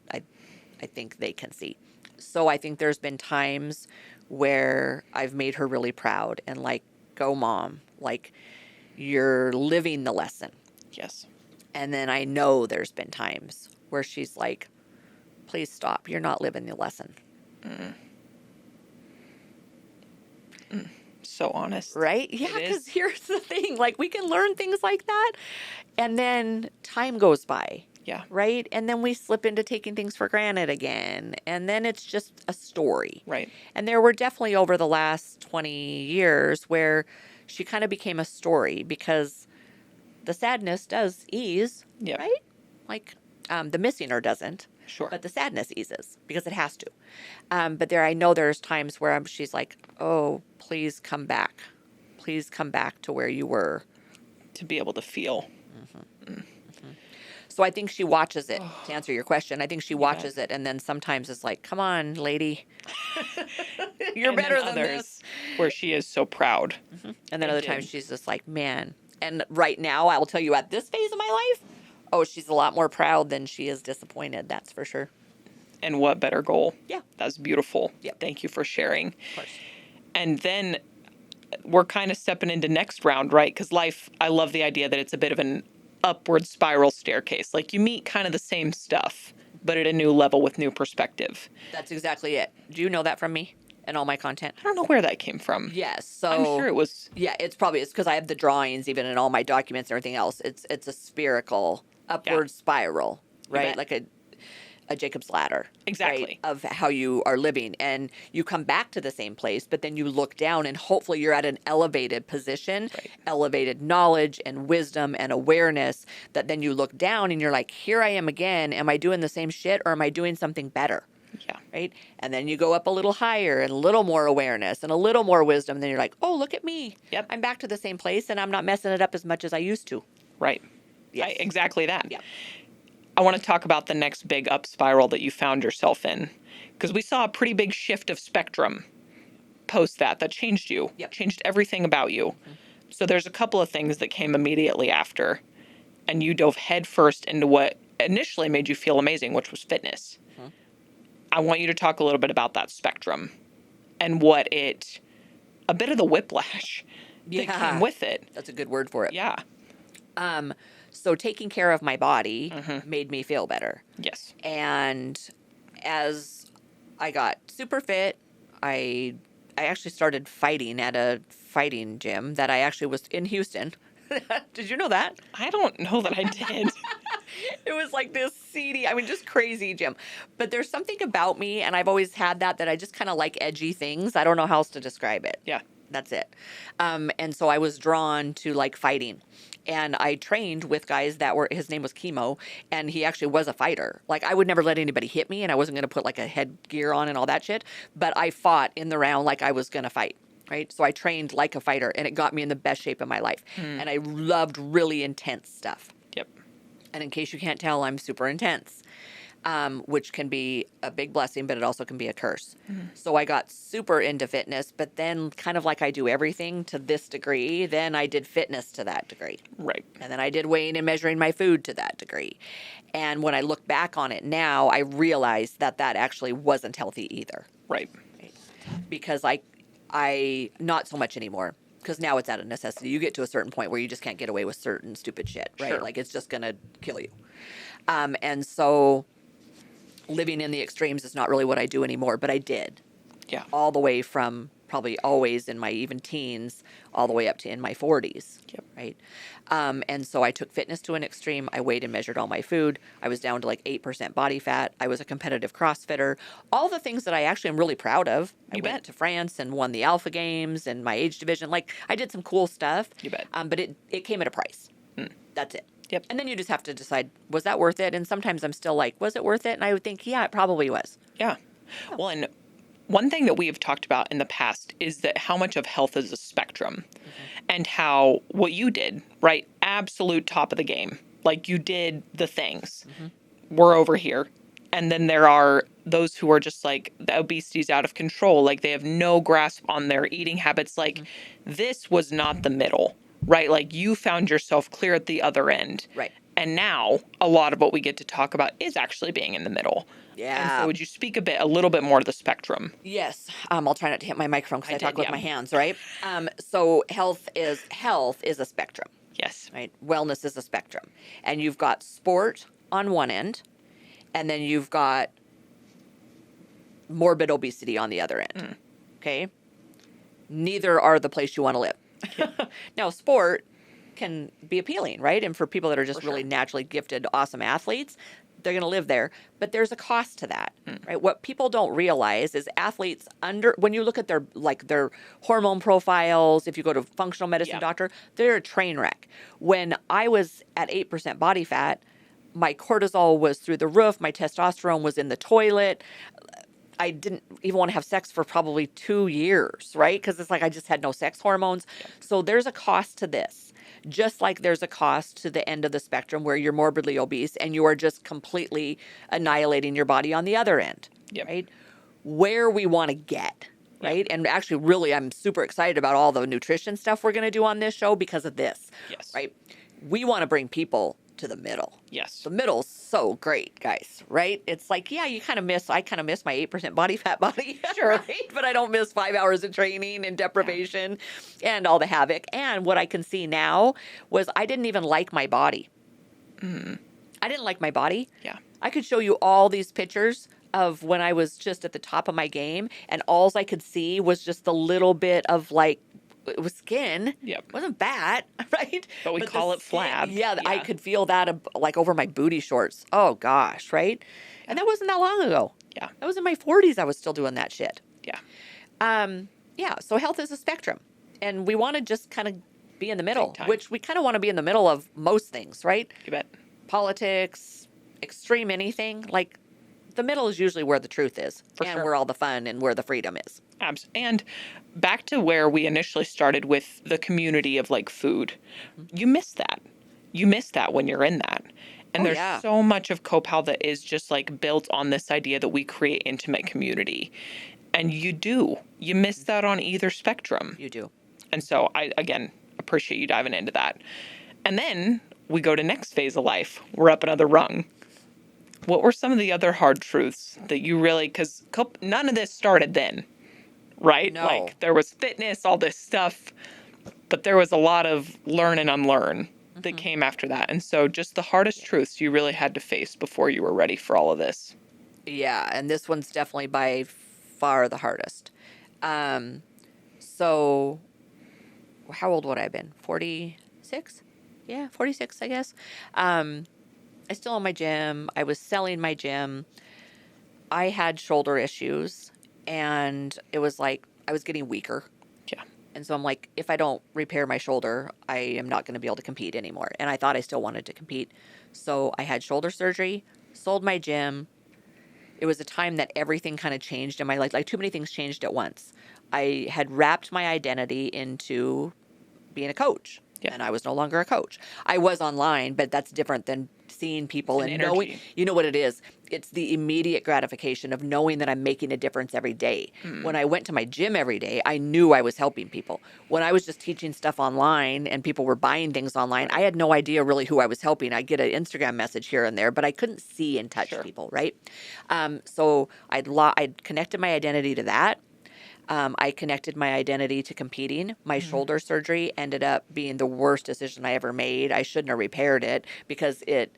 think they can see. So I think there's been times where I've made her really proud and like, go mom, like you're living the lesson. Yes. And then I know there's been times where she's like, please stop. You're not living the lesson. So honest. Right? Yeah, It is. because here's the thing, like we can learn things like that and then time goes by. Yeah. Right? And then we slip into taking things for granted again. And then it's just a story. Right. And there were definitely over the last 20 years where she kind of became a story because the sadness does ease, Yeah. right? Like the missing her doesn't, Sure. but the sadness eases because it has to. But there, I know there's times where she's like, oh, please come back. Please come back to where you were. To be able to feel. So I think she watches it, to answer your question. I think she watches bet. it and then sometimes it's like, come on, lady. You're And then better than others this. where she is so proud. And then I other did. times she's just like, man. And right now, I will tell you at this phase of my life, oh, she's a lot more proud than she is disappointed. That's for sure. And what better goal? Yeah. That's beautiful. Yep. Thank you for sharing. Of course. And then we're kind of stepping into next round, right? Because life, I love the idea that it's a bit of an upward spiral staircase. Like you meet kind of the same stuff, but at a new level with new perspective. That's exactly it. Do you know that from me and all my content? I don't know where that came from. Yes. So I'm sure it was. Yeah, it's because I have the drawings even in all my documents and everything else. It's a spherical upward spiral, right? bet. Like a Jacob's ladder. Exactly. Right? Of how you are living. And you come back to the same place, but then you look down and hopefully you're at an elevated position, Right. elevated knowledge and wisdom and awareness that then you look down and you're like, here I am again. Am I doing the same shit or am I doing something better? Yeah. Right? And then you go up a little higher and a little more awareness and a little more wisdom. Then you're like, oh, look at me. Yep. I'm back to the same place and I'm not messing it up as much as I used to. Right. Yes. Exactly that. Yeah. I want to talk about the next big up spiral that you found yourself in. Because we saw a pretty big shift of spectrum post that changed you, Yep. changed everything about you. So there's a couple of things that came immediately after. And you dove headfirst into what initially made you feel amazing, which was fitness. I want you to talk a little bit about that spectrum and a bit of the whiplash that Yeah. came with it. That's a good word for it. Yeah. So taking care of my body made me feel better. Yes. And as I got super fit, I actually started fighting at a fighting gym that I actually was in Houston. Did you know that? I don't know that I did. It was like this seedy, just crazy gym. But there's something about me, and I've always had that I just kind of like edgy things. I don't know how else to describe it. Yeah. That's it. And so I was drawn to like fighting. And I trained with guys his name was Chemo, and he actually was a fighter. Like I would never let anybody hit me, and I wasn't going to put like a headgear on and all that shit. But I fought in the round like I was going to fight. Right. So I trained like a fighter, and it got me in the best shape of my life. And I loved really intense stuff. Yep. And in case you can't tell, I'm super intense, which can be a big blessing, but it also can be a curse. So I got super into fitness, but then kind of like I do everything to this degree, then I did fitness to that degree. Right. And then I did weighing and measuring my food to that degree. And when I look back on it now, I realize that actually wasn't healthy either. Right. Because I not so much anymore. Because now it's out of necessity. You get to a certain point where you just can't get away with certain stupid shit, right? Sure. Like it's just going to kill you. And so living in the extremes is not really what I do anymore, but I did. Yeah. All the way from probably always in my even teens, all the way up to in my 40s. Yep. Right. And so I took fitness to an extreme. I weighed and measured all my food. I was down to like 8% body fat. I was a competitive CrossFitter. All the things that I actually am really proud of. I You went bet. to France and won the Alpha Games and my age division. Like I did some cool stuff. You bet. But it came at a price. That's it. Yep. And then you just have to decide, was that worth it? And sometimes I'm still like, was it worth it? And I would think, yeah, it probably was. Yeah. Well, and one thing that we have talked about in the past is that how much of health is a spectrum and how what you did, right? Absolute top of the game. Like you did the things. We're over here. And then there are those who are just like, the obesity's out of control. Like they have no grasp on their eating habits. Like this was not the middle, right? Like you found yourself clear at the other end. Right. And now a lot of what we get to talk about is actually being in the middle. And Yeah. so would you speak a little bit more to the spectrum? Yes. I'll try not to hit my microphone because I talk did, with yeah. my hands, right? So health is a spectrum, Yes. right? Wellness is a spectrum. And you've got sport on one end, and then you've got morbid obesity on the other end. Okay? Neither are the place you want to live. Now, sport can be appealing, right? And for people that are just For really sure. naturally gifted, awesome athletes, they're going to live there. But there's a cost to that, right? What people don't realize is athletes when you look at their hormone profiles, if you go to a functional medicine Yeah. doctor, they're a train wreck. When I was at 8% body fat, my cortisol was through the roof. My testosterone was in the toilet. I didn't even want to have sex for probably 2 years, right? Because it's like I just had no sex hormones. So there's a cost to this. Just like there's a cost to the end of the spectrum where you're morbidly obese and you are just completely annihilating your body on the other end, Yep. right? Where we want to get, right? And actually, really, I'm super excited about all the nutrition stuff we're going to do on this show because of this, Yes. right? We want to bring people to the middle. Yes. The middle's so great, guys, right? It's like, yeah, I kind of miss my 8% body fat body. Sure. Right? But I don't miss 5 hours of training and deprivation and all the havoc. And what I can see now was I didn't even like my body. I didn't like my body. Yeah. I could show you all these pictures of when I was just at the top of my game, and all I could see was just the little bit of like, it was skin. Yep. It wasn't fat, right? But we the call it skin- flab. Yeah, I Yeah. could feel that like over my booty shorts. Oh gosh, right? And that wasn't that long ago. Yeah. That was in my 40s. I was still doing that shit. Yeah. Yeah. So health is a spectrum, and we want to just kind of be in the middle, Take time. which we kind of want to be in the middle of most things, right? You bet. Politics, extreme anything. Like the middle is usually where the truth is, For and sure. where all the fun and where the freedom is. And back to where we initially started with the community of like food. You miss that. You miss that when you're in that. And Oh, there's yeah. so much of Copal that is just like built on this idea that we create intimate community. And you miss that on either spectrum. You do. And so I, again, appreciate you diving into that. And then we go to next phase of life. We're up another rung. What were some of the other hard truths that you really, because none of this started then, right? No. Like there was fitness, all this stuff, but there was a lot of learn and unlearn that came after that. And so just the hardest truths you really had to face before you were ready for all of this. Yeah, and this one's definitely by far the hardest. So how old would I have been? 46? Yeah, 46, I guess. I still own my gym. I was selling my gym. I had shoulder issues, and it was like I was getting weaker. Yeah. And so I'm like, if I don't repair my shoulder, I am not going to be able to compete anymore. And I thought I still wanted to compete. So I had shoulder surgery, sold my gym. It was a time that everything kind of changed in my life. Like too many things changed at once. I had wrapped my identity into being a coach. Yeah. And I was no longer a coach. I was online, but that's different than seeing people It's an and knowing, energy. you know what it is? It's the immediate gratification of knowing that I'm making a difference every day. When I went to my gym every day, I knew I was helping people. When I was just teaching stuff online and people were buying things online, I had no idea really who I was helping. I get an Instagram message here and there, but I couldn't see and touch Sure. people, right? So I'd connected my identity to that. I connected my identity to competing. My shoulder surgery ended up being the worst decision I ever made. I shouldn't have repaired it because it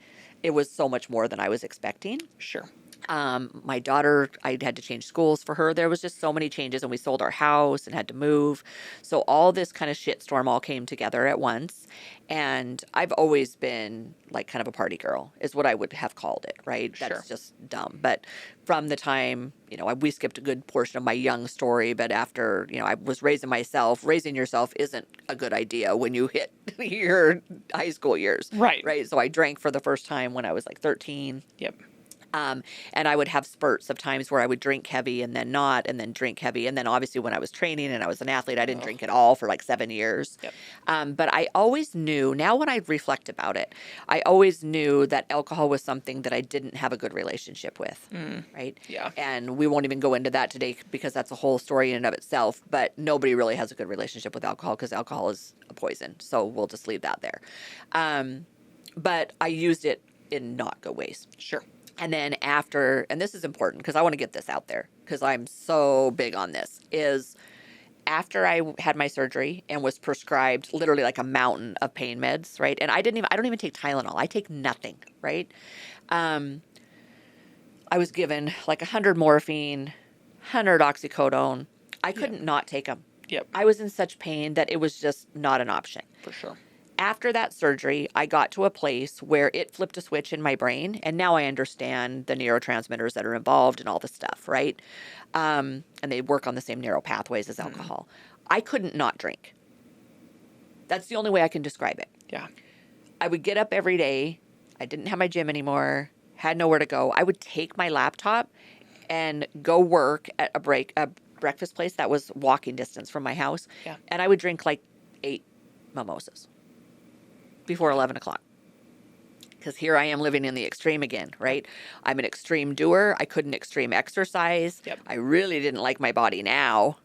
was so much more than I was expecting. Sure. My daughter, I had to change schools for her. There was just so many changes, and we sold our house and had to move. So all this kind of shitstorm all came together at once. And I've always been like kind of a party girl, is what I would have called it, right? Sure. That's just dumb. But from the time, we skipped a good portion of my young story, but after, I was raising myself, raising yourself isn't a good idea when you hit your high school years. Right. Right. So I drank for the first time when I was like 13. Yep. And I would have spurts of times where I would drink heavy and then not, and then drink heavy. And then obviously when I was training and I was an athlete, I didn't drink at all for like 7 years. Yep. But I always knew, now when I reflect about it, I always knew that alcohol was something that I didn't have a good relationship with. Right? Yeah. And we won't even go into that today because that's a whole story in and of itself. But nobody really has a good relationship with alcohol because alcohol is a poison. So we'll just leave that there. But I used it in not good ways. Sure. And then after, and this is important because I want to get this out there because I'm so big on this, is after I had my surgery and was prescribed literally like a mountain of pain meds, right? And I don't even take Tylenol. I take nothing, right? I was given like 100 morphine, 100 oxycodone. I couldn't not take them. Yep. I was in such pain that it was just not an option. For sure. After that surgery, I got to a place where it flipped a switch in my brain, and now I understand the neurotransmitters that are involved and all the stuff, right? And they work on the same neural pathways as alcohol. I couldn't not drink. That's the only way I can describe it. Yeah. I would get up every day. I didn't have my gym anymore, had nowhere to go. I would take my laptop and go work at a breakfast place that was walking distance from my house. Yeah. And I would drink like 8 mimosas before 11 o'clock. Because here I am living in the extreme again, right? I'm an extreme doer. I couldn't extreme exercise. Yep. I really didn't like my body now,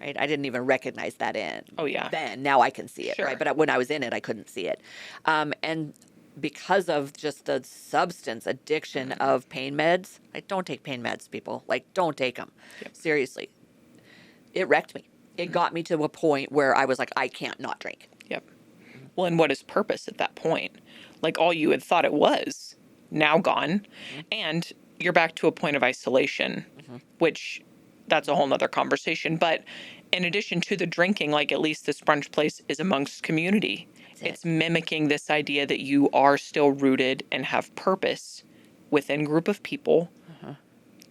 right? I didn't even recognize that in. Oh, yeah. Then, now I can see it, Sure. right? But when I was in it, I couldn't see it. And because of just the substance addiction of pain meds, like don't take pain meds, people. Like don't take them. Yep. Seriously. It wrecked me. It got me to a point where I was like, I can't not drink. Yep. Well, and what is purpose at that point? Like all you had thought it was, now gone. And you're back to a point of isolation, which that's a whole nother conversation. But in addition to the drinking, like at least this brunch place is amongst community. It's mimicking this idea that you are still rooted and have purpose within group of people,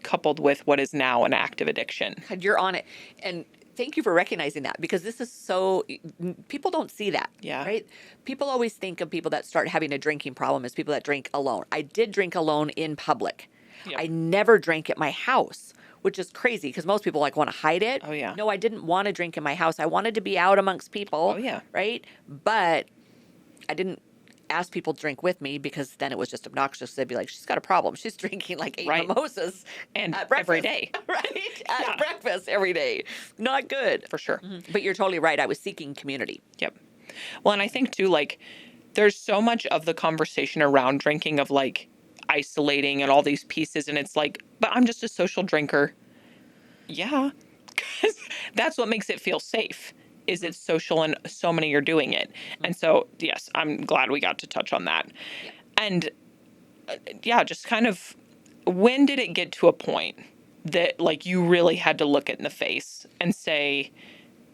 coupled with what is now an active addiction. God, you're on it. And thank you for recognizing that because this is so, people don't see that. Yeah. Right? People always think of people that start having a drinking problem as people that drink alone. I did drink alone in public. Yep. I never drank at my house, which is crazy because most people like want to hide it. Oh, yeah. No, I didn't want to drink in my house. I wanted to be out amongst people. Oh, yeah. Right? But I didn't ask people to drink with me because then it was just obnoxious. They'd be like, she's got a problem. She's drinking like 8 Right. mimosas And at breakfast. every day. Right? At Yeah. breakfast every day. Not good. For sure. But you're totally right. I was seeking community. Yep. Well, and I think too, like, there's so much of the conversation around drinking of like isolating and all these pieces. And it's like, but I'm just a social drinker. Yeah. 'Cause that's what makes it feel safe. Is it's social and so many are doing it. And so, yes, I'm glad we got to touch on that. And yeah, just kind of when did it get to a point that like you really had to look it in the face and say,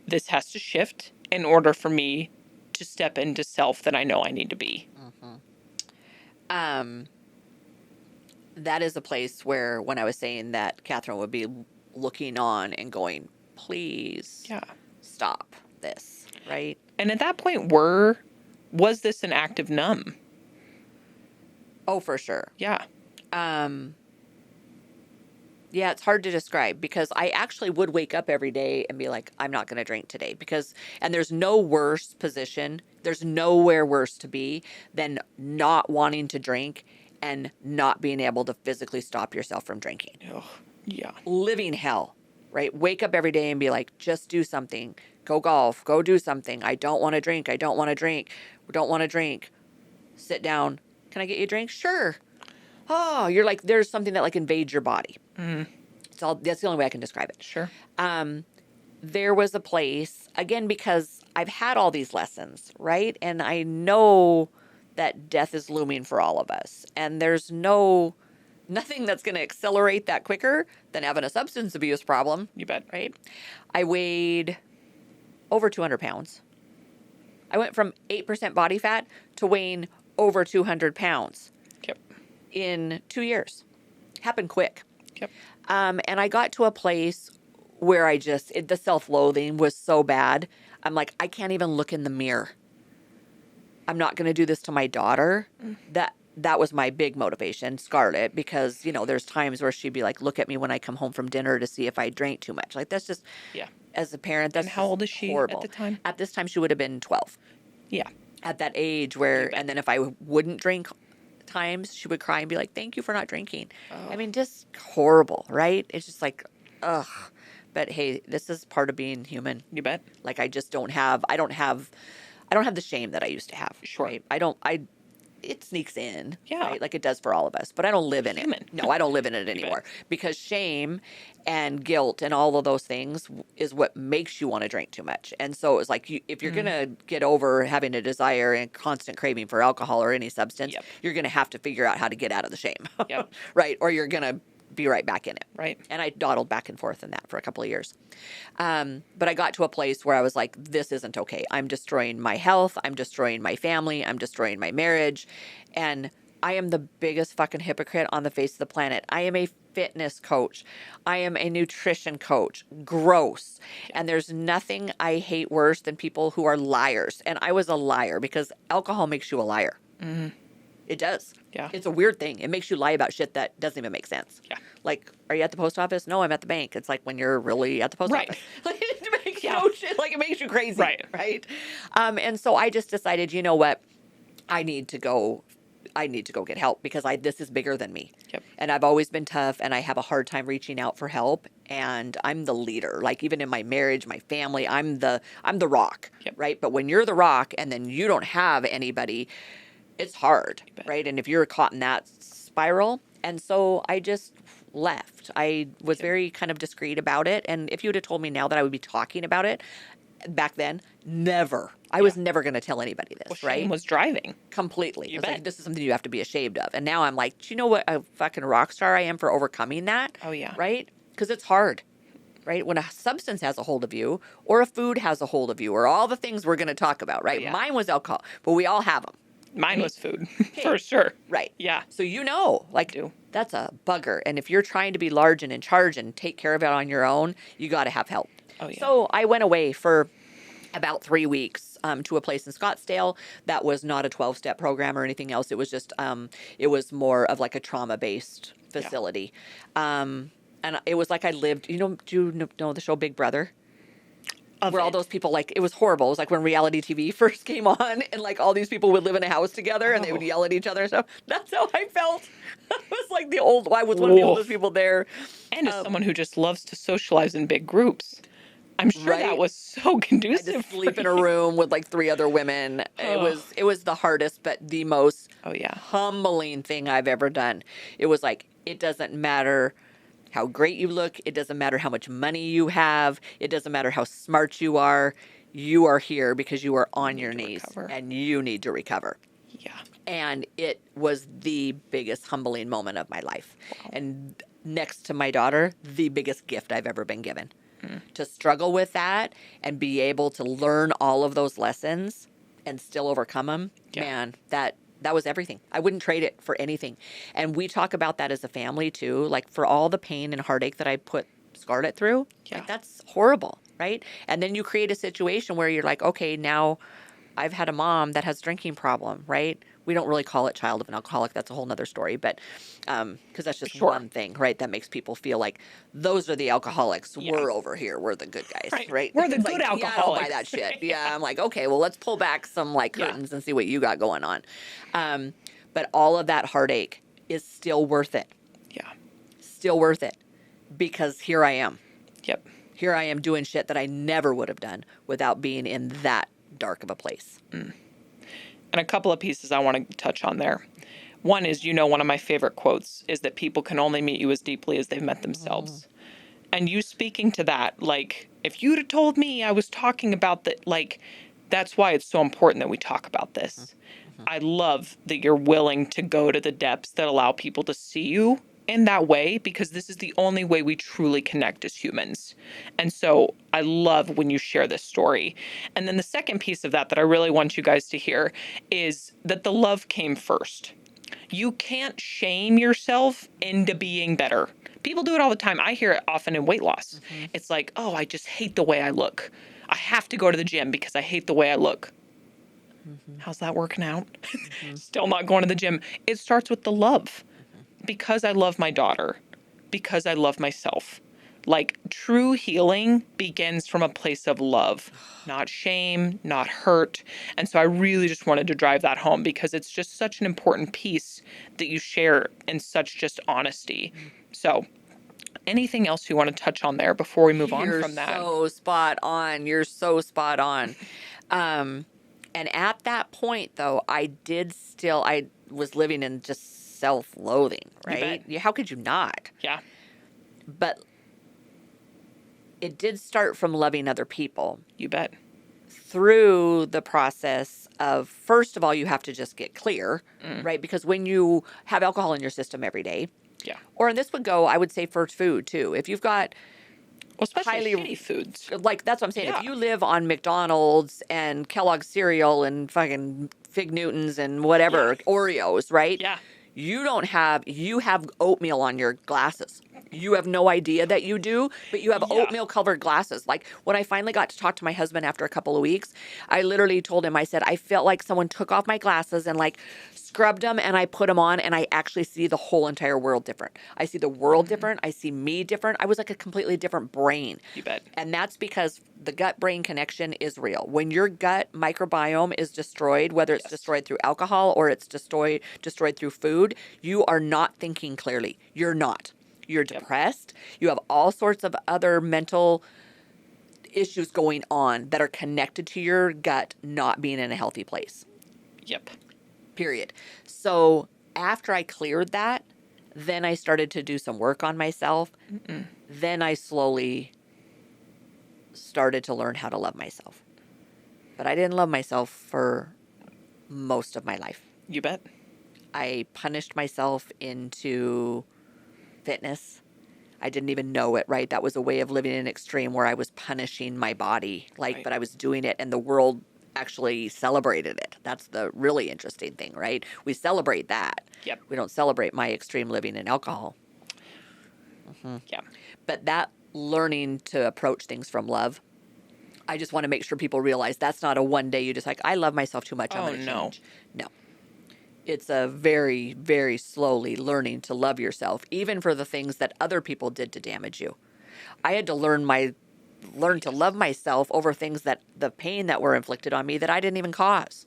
this has to shift in order for me to step into self that I know I need to be? That is a place where when I was saying that Catherine would be looking on and going, please Yeah. stop this, right? And at that point, was this an active numb? Oh, for sure. Yeah. Yeah, it's hard to describe because I actually would wake up every day and be like, I'm not going to drink today and there's no worse position. There's nowhere worse to be than not wanting to drink and not being able to physically stop yourself from drinking. Oh, yeah. Living hell, right? Wake up every day and be like, just do something. Go golf. Go do something. I don't want to drink. I don't want to drink. Don't want to drink. Sit down. Can I get you a drink? Sure. Oh, you're like, there's something that like invades your body. That's the only way I can describe it. Sure. There was a place, again, because I've had all these lessons, right? And I know that death is looming for all of us. And there's nothing that's going to accelerate that quicker than having a substance abuse problem. You bet. Right? I weighed over 200 pounds. I went from 8% body fat to weighing over 200 pounds Yep. in 2 years. Happened quick. Yep. And I got to a place where the self-loathing was so bad. I'm like, I can't even look in the mirror. I'm not going to do this to my daughter. That that was my big motivation, Scarlett, because, there's times where she'd be like, look at me when I come home from dinner to see if I drank too much. Like, that's just, Yeah. as a parent, that's And how old is she horrible. at the time? At this time, she would have been 12. Yeah. At that age where, bet. and then if I wouldn't drink times, she would cry and be like, thank you for not drinking. I mean, just horrible, right? It's just like, ugh. But hey, this is part of being human. You bet. Like, I don't have the shame that I used to have. Sure. Right? It sneaks in. Yeah. Right? Like it does for all of us, but I don't live in Human. it. No, I don't live in it anymore because shame and guilt and all of those things is what makes you want to drink too much. And so it's like, if you're going to get over having a desire and constant craving for alcohol or any substance, you're going to have to figure out how to get out of the shame. Yep. Right? Or you're going to be right back in it. Right. And I dawdled back and forth in that for a couple of years. But I got to a place where I was like, this isn't okay. I'm destroying my health. I'm destroying my family. I'm destroying my marriage. And I am the biggest fucking hypocrite on the face of the planet. I am a fitness coach. I am a nutrition coach. Gross. And there's nothing I hate worse than people who are liars. And I was a liar because alcohol makes you a liar. Mm-hmm. It does. Yeah. It's a weird thing. It makes you lie about shit that doesn't even make sense. Yeah. Like, are you at the post office? No, I'm at the bank. It's like when you're really at the post office. Like, it makes no shit. Like, it makes you crazy. Right. Right. And so I just decided, you know what? I need to go get help because this is bigger than me. Yep. And I've always been tough and I have a hard time reaching out for help. And I'm the leader. Like, even in my marriage, my family, I'm the rock. Yep. Right. But when you're the rock and then you don't have anybody, it's hard, right? And if you're caught in that spiral, and so I just left. I was very kind of discreet about it, and if you would have told me now that I would be talking about it back then, never. I was never going to tell anybody this, Well, right? shame was driving. Completely. You It's like, bet. this is something you have to be ashamed of. And now I'm like, do you know what a fucking rock star I am for overcoming that? Oh, yeah. Right? Because it's hard. Right? When a substance has a hold of you, or a food has a hold of you, or all the things we're going to talk about, right? yeah. Mine was alcohol, but we all have them. Mine was food, for sure. Right. Yeah. So like, do. that's a bugger. And if you're trying to be large and in charge and take care of it on your own, you got to have help. Oh, yeah. So I went away for about 3 weeks to a place in Scottsdale that was not a 12-step program or anything else. It was just, it was more of like a trauma-based facility. And it was like I lived, do you know the show Big Brother? Where all those people, like, it was horrible. It was like when reality TV first came on and like all these people would live in a house together and they would yell at each other and stuff. That's how I felt. I was like I was one of the oldest people there. And as someone who just loves to socialize in big groups, I'm sure that Right. was so I conducive. had to sleep in a room with like 3 other women. It was the hardest, but the most humbling thing I've ever done. It was like, it doesn't matter how great you look. It doesn't matter how much money you have. It doesn't matter how smart you are. You are here because you are on your knees and you need to recover. Yeah. And it was the biggest humbling moment of my life. Wow. And next to my daughter, the biggest gift I've ever been given. To struggle with that and be able to learn all of those lessons and still overcome them, man, that was everything. I wouldn't trade it for anything. And we talk about that as a family too. Like, for all the pain and heartache that I put Scarlett through, like, that's horrible, right? And then you create a situation where you're like, okay, now I've had a mom that has a drinking problem, right? We don't really call it child of an alcoholic. That's a whole nother story. But because that's just one thing, right? That makes people feel like those are the alcoholics. Yeah. We're over here. We're the good guys, right? We're the good like, alcoholics. Yeah, I don't buy that shit. Yeah, I'm like, okay, well, let's pull back some like curtains and see what you got going on. But all of that heartache is still worth it. Yeah. Still worth it because here I am. Yep. Here I am doing shit that I never would have done without being in that dark of a place. And a couple of pieces I want to touch on there. One is, one of my favorite quotes is that people can only meet you as deeply as they've met themselves. And you speaking to that, like, if you'd have told me I was talking about that, like, that's why it's so important that we talk about this. I love that you're willing to go to the depths that allow people to see you in that way, because this is the only way we truly connect as humans. And so I love when you share this story. And then the second piece of that I really want you guys to hear is that the love came first. You can't shame yourself into being better. People do it all the time. I hear it often in weight loss. It's like, oh, I just hate the way I look. I have to go to the gym because I hate the way I look. How's that working out? Mm-hmm. Still not going to the gym. It starts with the love. Because I love my daughter, because I love myself. Like true healing begins from a place of love, not shame, not hurt. And so I really just wanted to drive that home because it's just such an important piece that you share in such just honesty. So, anything else you want to touch on there before we move on You're from that? so spot on. You're so spot on. And at that point, though, I was living in just self-loathing, You bet. right? How could you not? Yeah. But it did start from loving other people You bet. through the process of, first of all, you have to just get clear, right? Because when you have alcohol in your system every day, Yeah. or and this would go, I would say, for food too. If you've got Well, especially highly shitty foods. like that's what I'm saying. Yeah. If you live on McDonald's and Kellogg's cereal and fucking Fig Newtons and whatever, Oreos, right? Yeah. You have oatmeal on your glasses. You have no idea that you do, but you have Yeah. oatmeal covered glasses. Like when I finally got to talk to my husband after a couple of weeks, I literally told him, I said, I felt like someone took off my glasses and like scrubbed them and I put them on and I actually see the whole entire world different. I see the world different. I see me different. I was like a completely different brain. You bet. And that's because the gut brain connection is real. When your gut microbiome is destroyed, whether it's destroyed through alcohol or it's destroyed through food, you are not thinking clearly. You're not. You're depressed. You have all sorts of other mental issues going on that are connected to your gut not being in a healthy place. Yep. Period. So after I cleared that, then I started to do some work on myself. Then I slowly started to learn how to love myself. But I didn't love myself for most of my life. You bet. I punished myself into fitness. I didn't even know it, right? That was a way of living in an extreme where I was punishing my body, Right. but I was doing it and the world actually celebrated it. That's the really interesting thing, right? We celebrate that. Yep. We don't celebrate my extreme living in alcohol. Yeah. But that learning to approach things from love, I just want to make sure people realize that's not a one day you just like, I love myself too much. I'm Oh, going to no. change. No. It's a very, very slowly learning to love yourself, even for the things that other people did to damage you. I had to learn to love myself over things that the pain that were inflicted on me that I didn't even cause.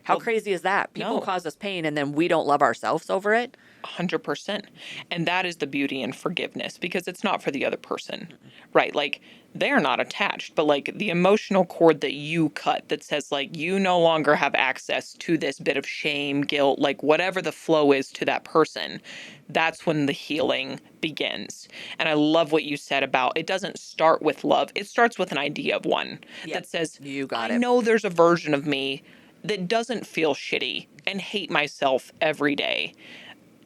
How Well, crazy is that? People no. cause us pain and then we don't love ourselves over it. 100%. And that is the beauty in forgiveness because it's not for the other person, right? Like they're not attached, but like the emotional cord that you cut that says like you no longer have access to this bit of shame, guilt, like whatever the flow is to that person, that's when the healing begins. And I love what you said about it doesn't start with love. It starts with an idea of one that says, You got I it. know there's a version of me that doesn't feel shitty and hate myself every day.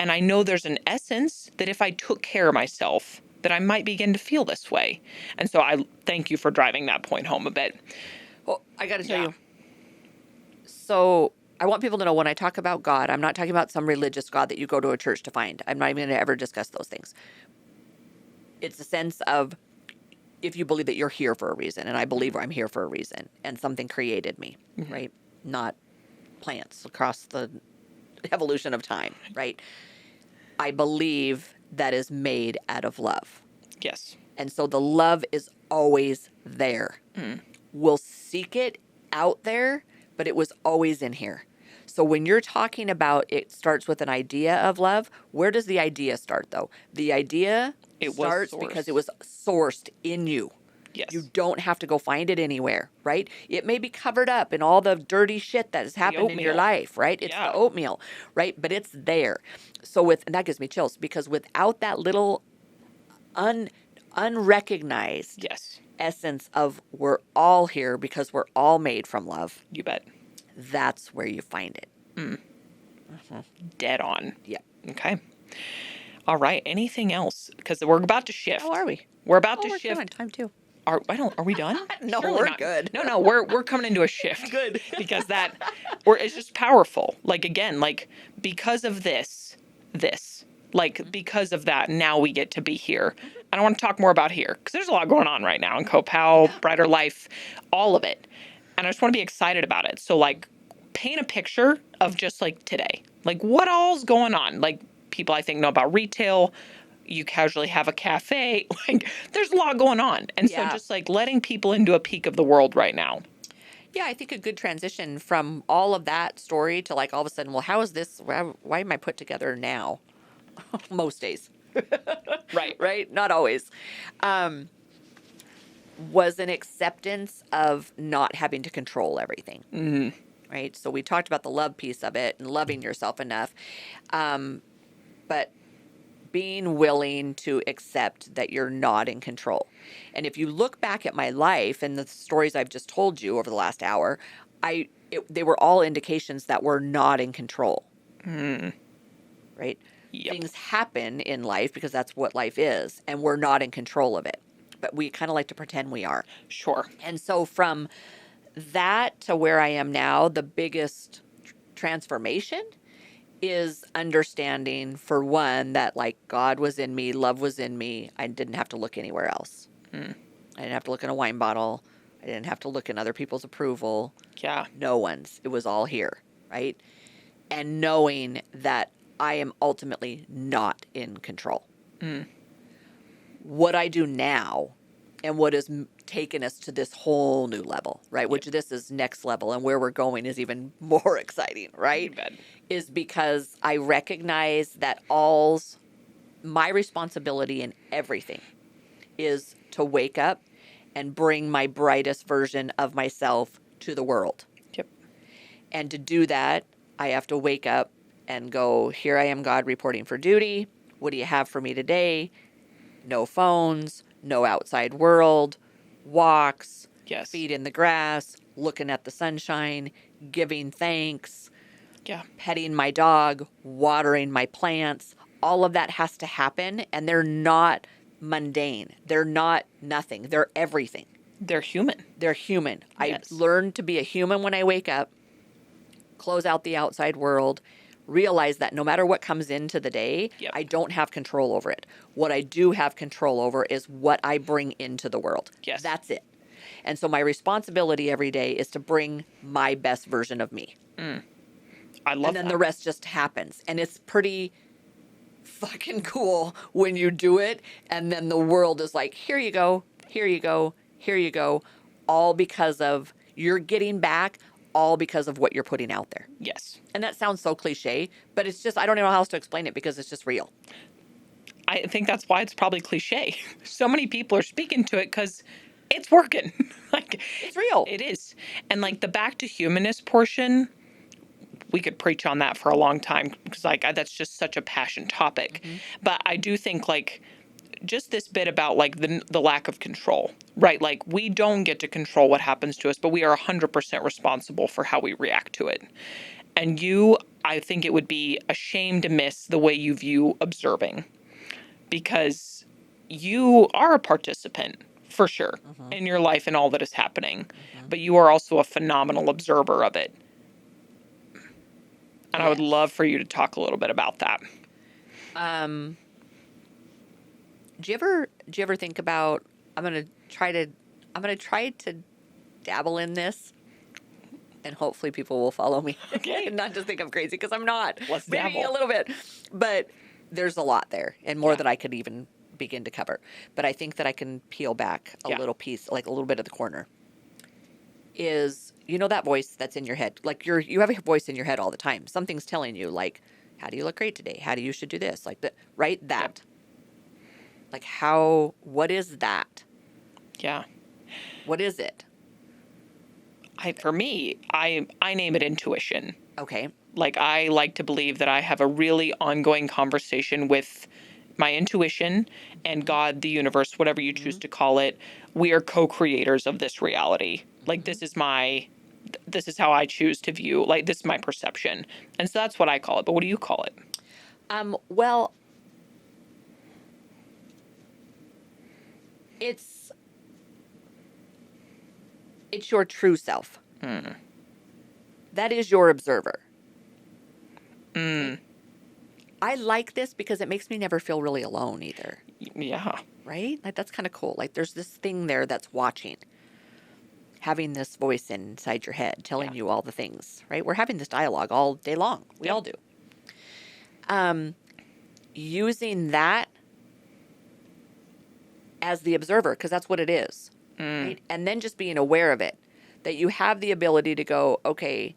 And I know there's an essence that if I took care of myself, that I might begin to feel this way. And so I thank you for driving that point home a bit. Well, I got to tell Yeah. you. So I want people to know when I talk about God, I'm not talking about some religious God that you go to a church to find. I'm not even going to ever discuss those things. It's a sense of if you believe that you're here for a reason, and I believe I'm here for a reason, and something created me, right? Not plants across the evolution of time, right? I believe that is made out of love. Yes. And so the love is always there. We'll seek it out there, but it was always in here. So when you're talking about it starts with an idea of love, where does the idea start though? The idea It was starts because it was sourced in you. Yes. You don't have to go find it anywhere, right? It may be covered up in all the dirty shit that has happened in your oatmeal. life, right? It's Yeah. the oatmeal, right? But it's there. So and that gives me chills because without that little unrecognized Yes. essence of we're all here because we're all made from love, You bet. that's where you find it. Dead on. Yep. Okay. All right. Anything else? Because we're about to shift. How are we? We're about to we're shift. good on time too. Are we done? No, Surely we're not. good. No, we're coming into a shift. Good. Because it's just powerful. Like again, like because of this, like because of that, now we get to be here. And I want to talk more about here because there's a lot going on right now in Copal, Brighter Life, all of it. And I just want to be excited about it. So like paint a picture of just like today. Like what all's going on? Like people I think know about retail. You casually have a cafe. Like there's a lot going on. And so Yeah. just like letting people into a peek of the world right now. Yeah, I think a good transition from all of that story to like all of a sudden, well, how is this? Why am I put together now? Most days, Right. right? Not always. Was an acceptance of not having to control everything. Mm-hmm. Right. So we talked about the love piece of it and loving yourself enough. But being willing to accept that you're not in control. And if you look back at my life and the stories I've just told you over the last hour, they were all indications that we're not in control. Right? Yep. Things happen in life because that's what life is, and we're not in control of it. But we kind of like to pretend we are. Sure. And so from that to where I am now, the biggest transformation is understanding, for one, that like God was in me, love was in me. I didn't have to look anywhere else. I didn't have to look in a wine bottle. I didn't have to look in other people's approval. Yeah. No one's. It was all here, right? And knowing that I am ultimately not in control. What I do now and what has taken us to this whole new level, right? Which this is next level, and where we're going is even more exciting, right? You bet. Is because I recognize that my responsibility in everything is to wake up and bring my brightest version of myself to the world. Yep. And to do that, I have to wake up and go, here I am, God, reporting for duty. What do you have for me today? No phones, no outside world, walks, Yes. feet in the grass, looking at the sunshine, giving thanks, Yeah. petting my dog, watering my plants. All of that has to happen, and they're not mundane. They're not nothing. They're everything. They're human. They're human. Yes. I learned to be a human when I wake up, close out the outside world, realize that no matter what comes into the day, Yep. I don't have control over it. What I do have control over is what I bring into the world. Yes. That's it. And so my responsibility every day is to bring my best version of me. I love And then that. the rest just happens. And it's pretty fucking cool when you do it. And then the world is like, here you go, here you go, here you go. All because of you're getting back, all because of what you're putting out there. Yes. And that sounds so cliche, but it's just, I don't know how else to explain it because it's just real. I think that's why it's probably cliche. So many people are speaking to it because it's working. Like It's real. it is. And like the back to humanist portion, we could preach on that for a long time because like that's just such a passion topic. But I do think like just this bit about like the lack of control, right? Like we don't get to control what happens to us, but we are 100% responsible for how we react to it. And I think it would be a shame to miss the way you view observing, because you are a participant for sure in your life and all that is happening, but you are also a phenomenal observer of it. And I would Yes. love for you to talk a little bit about that. Do you ever think about, I'm going to try to dabble in this, and hopefully people will follow me. Okay. And not just think I'm crazy, because I'm not. Let's Maybe dabble. a little bit. But there's a lot there, and more Yeah. than I could even begin to cover. But I think that I can peel back a Yeah. little piece, like a little bit of the corner. Is, that voice that's in your head. Like you have a voice in your head all the time. Something's telling you, like, how do you look great today? How do you should do this? Like that, right? That. Like what is that? Yeah. What is it? For me, I name it intuition. Okay. Like I like to believe that I have a really ongoing conversation with my intuition and God, the universe, whatever you choose to call it. We are co-creators of this reality. Like this is how I choose to view, like this is my perception. And so that's what I call it. But what do you call it? Well, it's your true self. That is your observer. I like this because it makes me never feel really alone either. Yeah. Right? Like that's kind of cool. Like there's this thing there that's watching. having this voice inside your head telling Yeah. you all the things, right? We're having this dialogue all day long. We Yep. all do. Using that as the observer, because that's what it is, right? And then just being aware of it, that you have the ability to go, okay,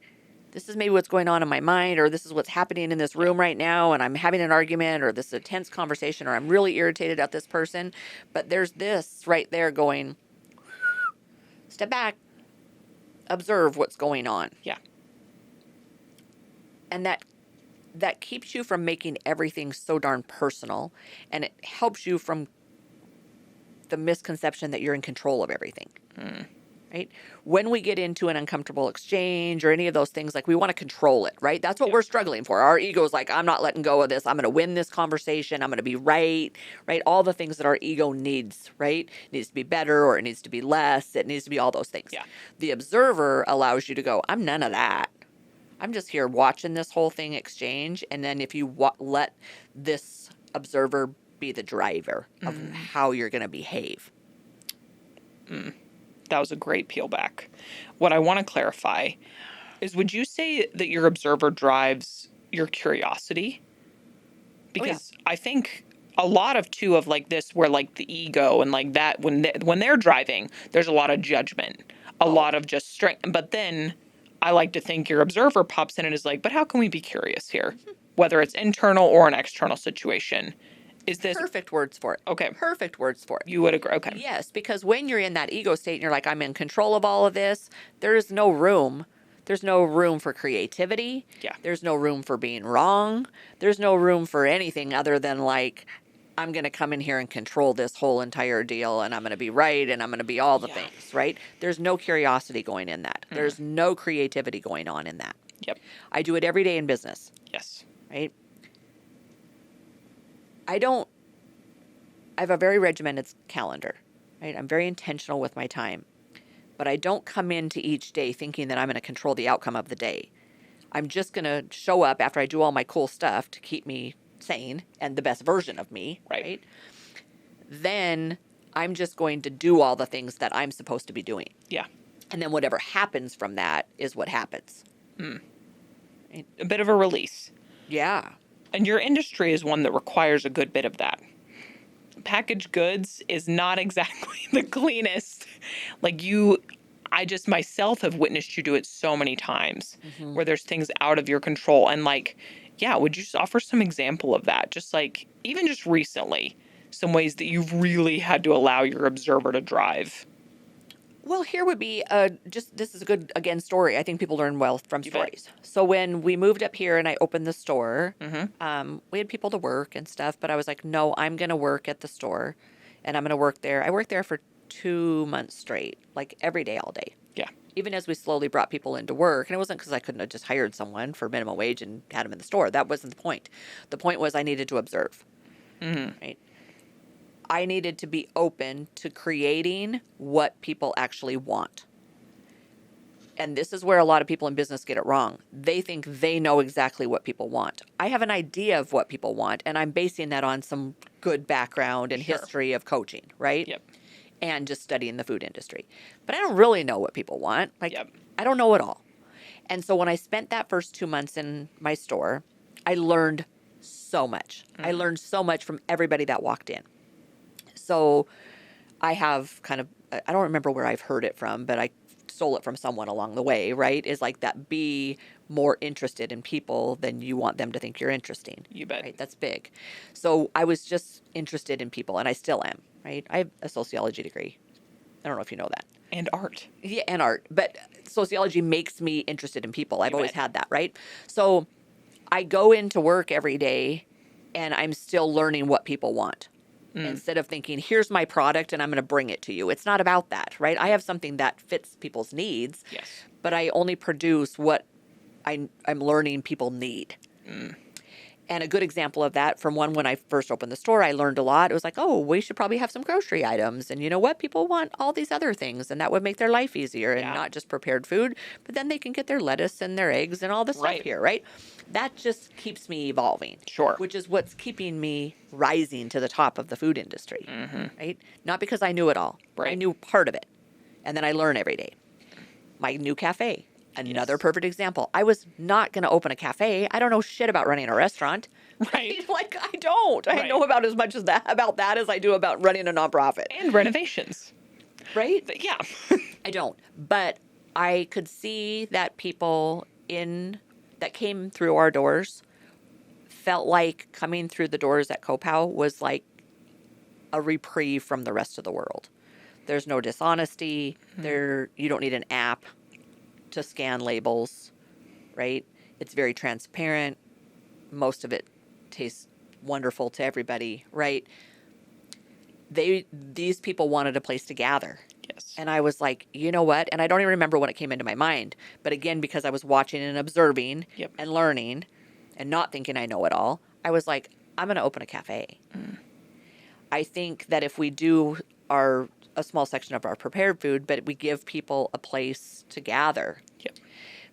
this is maybe what's going on in my mind, or this is what's happening in this room right now, and I'm having an argument, or this is a tense conversation, or I'm really irritated at this person. But there's this right there going, step back, observe what's going on. Yeah. And that keeps you from making everything so darn personal, and it helps you from the misconception that you're in control of everything. Right? When we get into an uncomfortable exchange or any of those things, like we want to control it, right? That's what we're struggling for. Our ego's like, I'm not letting go of this. I'm going to win this conversation. I'm going to be right? All the things that our ego needs, right? It needs to be better, or it needs to be less. It needs to be all those things. Yeah. The observer allows you to go, I'm none of that. I'm just here watching this whole thing exchange. And then if you let this observer be the driver of how you're going to behave. That was a great peel back. What I want to clarify is, would you say that your observer drives your curiosity? Because I think a lot of too of like this, where like the ego and like that, when they're driving, there's a lot of judgment, a lot of just strength. But then I like to think your observer pops in and is like, but how can we be curious here? Whether it's internal or an external situation. Is this Perfect words for it. okay? Perfect words for it. You would agree. Okay. Yes, because when you're in that ego state and you're like, I'm in control of all of this, there's no room. There's no room for creativity. Yeah. There's no room for being wrong. There's no room for anything other than like, I'm going to come in here and control this whole entire deal, and I'm going to be right, and I'm going to be all the Yeah. things, right? There's no curiosity going in that. There's no creativity going on in that. Yep. I do it every day in business, Yes. right? I have a very regimented calendar, right? I'm very intentional with my time, but I don't come into each day thinking that I'm going to control the outcome of the day. I'm just going to show up after I do all my cool stuff to keep me sane and the best version of me, Right. Then I'm just going to do all the things that I'm supposed to be doing. Yeah. And then whatever happens from that is what happens. A bit of a release. Yeah. And your industry is one that requires a good bit of that. Packaged goods is not exactly the cleanest. Like I just myself have witnessed you do it so many times where there's things out of your control. And like, yeah, would you just offer some example of that? Just like, even just recently, some ways that you've really had to allow your observer to drive. Well, here would be this is a good, again, story. I think people learn well from bet. stories. So when we moved up here and I opened the store, we had people to work and stuff, but I was like, no, I'm going to work at the store and I'm going to work there. I worked there for 2 months straight, like every day, all day. Yeah. Even as we slowly brought people into work. And it wasn't because I couldn't have just hired someone for minimum wage and had them in the store. That wasn't the point. The point was I needed to observe. Right? I needed to be open to creating what people actually want. And this is where a lot of people in business get it wrong. They think they know exactly what people want. I have an idea of what people want, and I'm basing that on some good background and Sure. history of coaching, right? Yep. And just studying the food industry. But I don't really know what people want. Like, Yep. I don't know it all. And so when I spent that first 2 months in my store, I learned so much. I learned so much from everybody that walked in. So I have I don't remember where I've heard it from, but I stole it from someone along the way, right? Is like that, be more interested in people than you want them to think you're interesting. You bet. Right? That's big. So I was just interested in people, and I still am, right? I have a sociology degree. I don't know if you know that. And art. Yeah, and art. But sociology makes me interested in people. I've You always bet. had that, right? So I go into work every day, and I'm still learning what people want. Instead of thinking, here's my product and I'm going to bring it to you. It's not about that, right? I have something that fits people's needs, Yes. but I only produce what I'm learning people need. And a good example of that, from when I first opened the store, I learned a lot. It was like, oh, we should probably have some grocery items. And you know what? People want all these other things, and that would make their life easier, and Yeah. not just prepared food, but then they can get their lettuce and their eggs and all this Right. stuff here, right? That just keeps me evolving. Sure. Which is what's keeping me rising to the top of the food industry, right? Not because I knew it all. I Right. knew part of it, and then I learn every day. my new cafe, another Yes. perfect example. I was not going to open a cafe. I don't know shit about running a restaurant. Right. Like I don't. I Right. know about as much as that about that as I do about running a nonprofit. And renovations. Right? Yeah. I don't. But I could see that people in that came through our doors felt like coming through the doors at Copow was like a reprieve from the rest of the world. There's no dishonesty. There you don't need an app to scan labels, right? It's very transparent. Most of it tastes wonderful to everybody, right? These people wanted a place to gather. Yes. And I was like, you know what? And I don't even remember when it came into my mind. But again, because I was watching and observing Yep. and learning and not thinking I know it all, I was like, I'm going to open a cafe. I think that if we do a small section of our prepared food, but we give people a place to gather. Yep.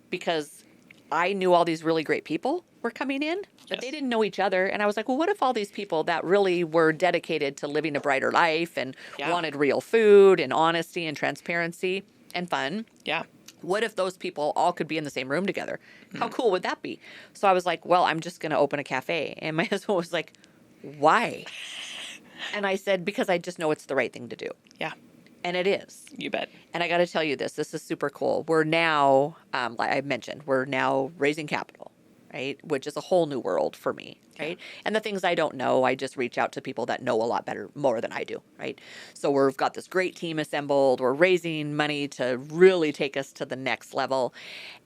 Because I knew all these really great people were coming in, but they Yes. didn't know each other. And I was like, well, what if all these people that really were dedicated to living a brighter life and Yeah. wanted real food and honesty and transparency and fun? Yeah. What if those people all could be in the same room together? How cool would that be? So I was like, well, I'm just going to open a cafe. And my husband was like, why? And I said, because I just know it's the right thing to do. Yeah. And it is. You bet. And I got to tell you this is super cool. We're now, like I mentioned, we're now raising capital, right? Which is a whole new world for me, right? And the things I don't know, I just reach out to people that know a lot better, more than I do, right? So we've got this great team assembled. We're raising money to really take us to the next level.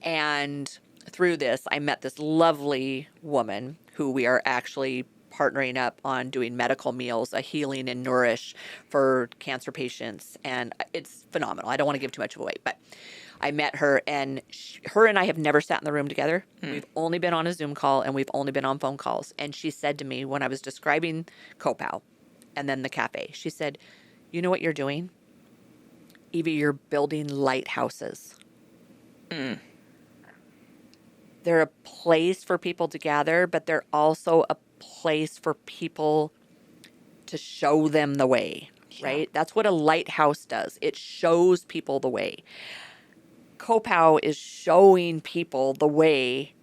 And through this, I met this lovely woman who we are actually partnering up on doing medical meals, a healing and nourish for cancer patients. And it's phenomenal. I don't want to give too much away, but I met her and her and I have never sat in the room together. We've only been on a Zoom call and we've only been on phone calls. And she said to me when I was describing Copow and then the cafe, she said, you know what you're doing? Evie, you're building lighthouses. They're a place for people to gather, but they're also a place for people to show them the way, right? That's what a lighthouse does. It shows people the way. Copow is showing people the way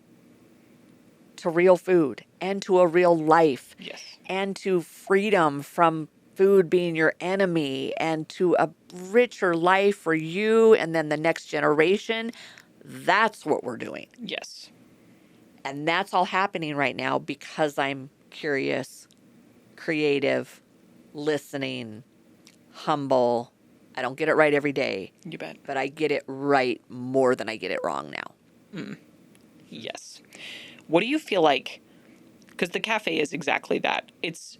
to real food and to a real life Yes. and to freedom from food being your enemy and to a richer life for you and then the next generation. That's what we're doing. Yes. And that's all happening right now because I'm curious, creative, listening, humble. I don't get it right every day, You bet. but I get it right more than I get it wrong now. Yes. What do you feel like? Because the cafe is exactly that. It's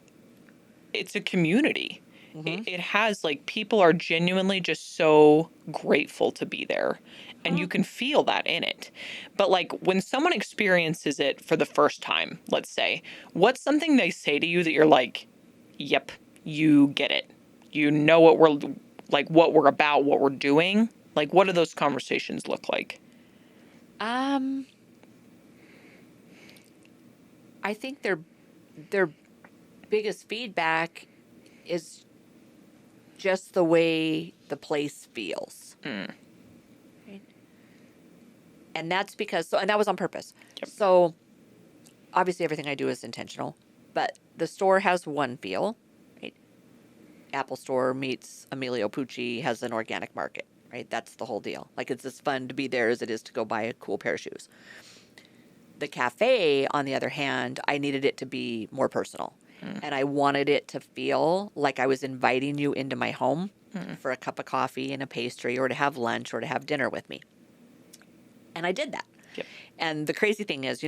a community. It has like people are genuinely just so grateful to be there, and you can feel that in it. But like when someone experiences it for the first time, let's say, what's something they say to you that you're like, "Yep, you get it. You know what we're like, what we're about, what we're doing." Like, what do those conversations look like? I think their biggest feedback is just the way the place feels. Right? And that's because and that was on purpose. Yep. So obviously everything I do is intentional, but the store has one feel, right? Apple Store meets Emilio Pucci has an organic market, right? That's the whole deal. Like it's as fun to be there as it is to go buy a cool pair of shoes. The cafe, on the other hand, I needed it to be more personal. And I wanted it to feel like I was inviting you into my home for a cup of coffee and a pastry or to have lunch or to have dinner with me. And I did that. Yep. And the crazy thing is,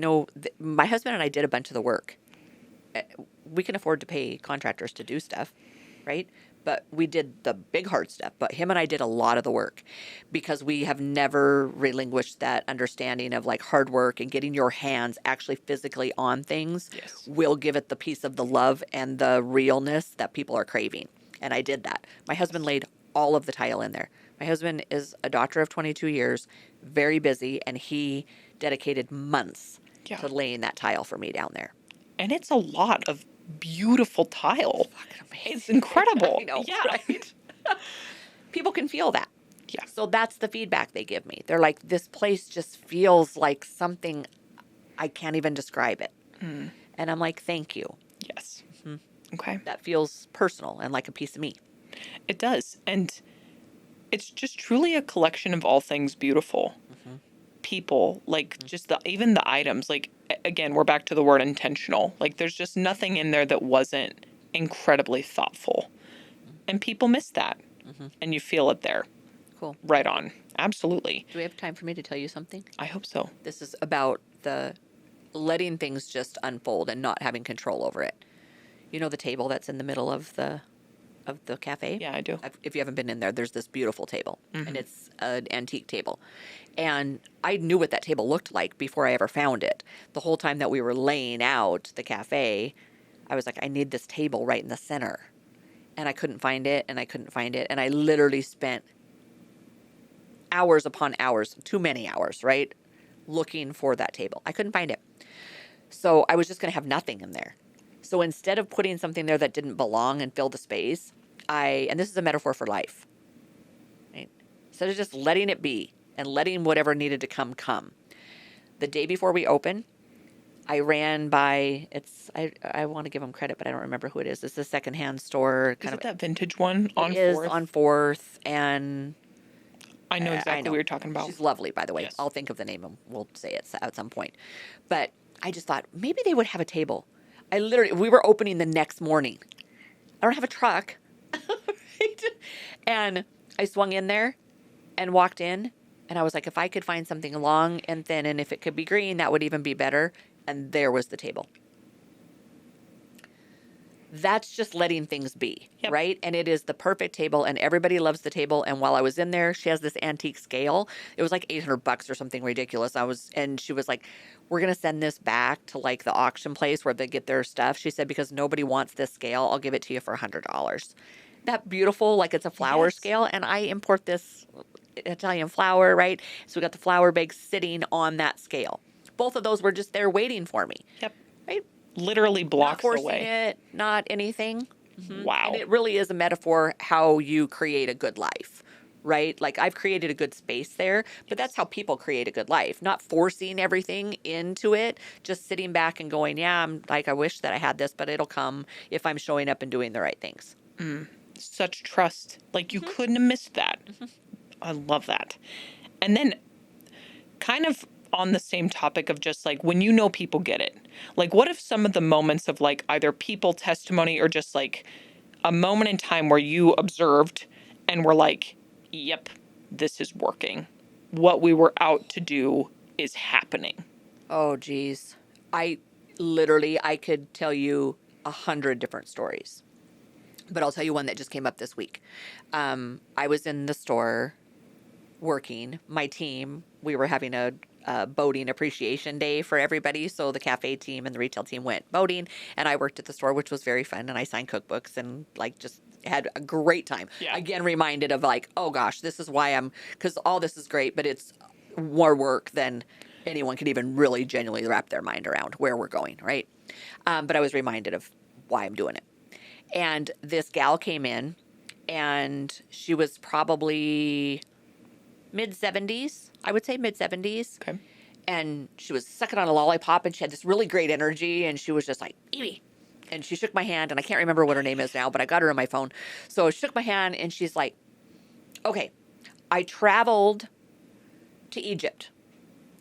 my husband and I did a bunch of the work. We can afford to pay contractors to do stuff, right? But we did the big hard stuff. But him and I did a lot of the work because we have never relinquished that understanding of like hard work and getting your hands actually physically on things Yes. will give it the piece of the love and the realness that people are craving. And I did that. My husband laid all of the tile in there. My husband is a doctor of 22 years, very busy, and he dedicated months Yeah. to laying that tile for me down there. And it's a lot of beautiful tile. Fucking amazing. It's incredible. I know, Yeah. right? People can feel that. Yeah. So that's the feedback they give me. They're like, this place just feels like something, I can't even describe it. And I'm like, thank you. Yes. Okay. That feels personal and like a piece of me. It does. And it's just truly a collection of all things beautiful. People, like just even the items, like again, we're back to the word intentional. Like there's just nothing in there that wasn't incredibly thoughtful. And people miss that. And you feel it there. Cool. Right on. Absolutely. Do we have time for me to tell you something? I hope so. This is about the letting things just unfold and not having control over it. You know the table that's in the middle of the cafe? Yeah, I do. If you haven't been in there, there's this beautiful table, and it's an antique table. And I knew what that table looked like before I ever found it. The whole time that we were laying out the cafe, I was like, I need this table right in the center. And I couldn't find it, and I couldn't find it. And I literally spent hours upon hours, too many hours, right, looking for that table. I couldn't find it. So I was just going to have nothing in there. So instead of putting something there that didn't belong and fill the space, and this is a metaphor for life, right? Instead of just letting it be and letting whatever needed to come. The day before we open, I ran by, I want to give them credit, but I don't remember who it is. It's a secondhand store. Is it that vintage one on It is 4th? on 4th, and I know exactly what you're talking about. she's lovely, by the way. Yes. I'll think of the name and we'll say it at some point. But I just thought maybe they would have a table. We were opening the next morning. I don't have a truck. Right? And I swung in there and walked in, and I was like, if I could find something long and thin, and if it could be green, that would even be better. And there was the table. That's just letting things be, Yep. right? And it is the perfect table, and everybody loves the table. And while I was in there, she has this antique scale. It was like $800 or something ridiculous. And she was like, "We're gonna send this back to like the auction place where they get their stuff." She said, "Because nobody wants this scale, I'll give it to you for $100." That beautiful, like it's a flour Yes. scale, and I import this Italian flour, right? So we got the flour bag sitting on that scale. Both of those were just there waiting for me, Yep. right? Literally Not blocks forcing away. it, not anything. Wow. And it really is a metaphor how you create a good life, right? Like I've created a good space there, but that's how people create a good life, not forcing everything into it, just sitting back and going, yeah, I'm like, I wish that I had this, but it'll come if I'm showing up and doing the right things. Such trust. Like you couldn't have missed that. I love that. And then kind of on the same topic of just like when you know people get it. Like what if some of the moments of like either people testimony or just like a moment in time where you observed and were like, yep, this is working. What we were out to do is happening. Oh, geez. I could tell you 100 different stories, but I'll tell you one that just came up this week. I was in the store working. My team, we were having a boating appreciation day for everybody. So the cafe team and the retail team went boating, and I worked at the store, which was very fun. And I signed cookbooks and like just had a great time. Yeah. Again, reminded of like, oh gosh, this is why because all this is great, but it's more work than anyone could even really genuinely wrap their mind around where we're going, right? But I was reminded of why I'm doing it. And this gal came in, and she was probably mid-70s, I would say mid-70s. Okay. And she was sucking on a lollipop, and she had this really great energy, and she was just like, Evie. And she shook my hand, and I can't remember what her name is now, but I got her on my phone. So I shook my hand, and she's like, okay, I traveled to Egypt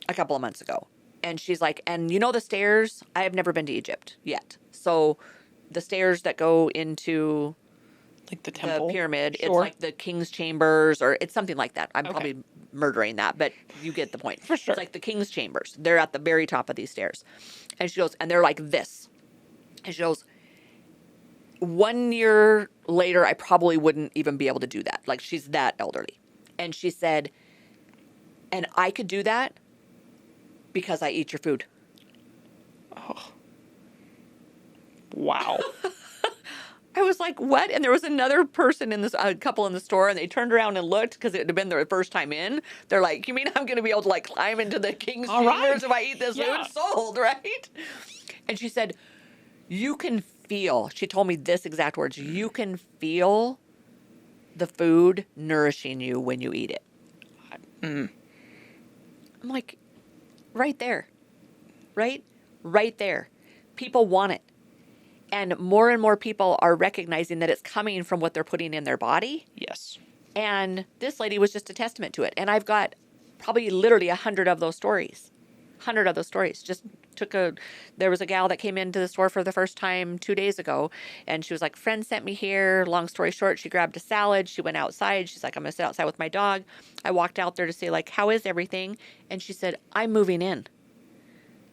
a couple of months ago. And she's like, and you know the stairs? I have never been to Egypt yet. So the stairs that go into Like the temple. the pyramid, it's Sure. like the king's chambers, or it's something like that. I'm Okay. probably murdering that, but you get the point. For sure. It's like the king's chambers. They're at the very top of these stairs. And she goes, and they're like this. And she goes, 1 year later, I probably wouldn't even be able to do that. Like she's that elderly. And she said, and I could do that because I eat your food. Wow. I was like, what? And there was another person a couple in the store, and they turned around and looked because it had been their first time in. They're like, you mean I'm going to be able to like climb into the king's All chambers right. if I eat this Yeah. food? Sold, right? And she said, you can feel, she told me this exact words, you can feel the food nourishing you when you eat it. Mm. I'm like, right there, right? Right there. People want it. And more people are recognizing that it's coming from what they're putting in their body. Yes. And this lady was just a testament to it. And I've got probably literally 100 of those stories. 100 of those stories. There was a gal that came into the store for the first time 2 days ago. And she was like, friend sent me here. Long story short, she grabbed a salad. She went outside. She's like, I'm going to sit outside with my dog. I walked out there to say, like, how is everything? And she said, I'm moving in.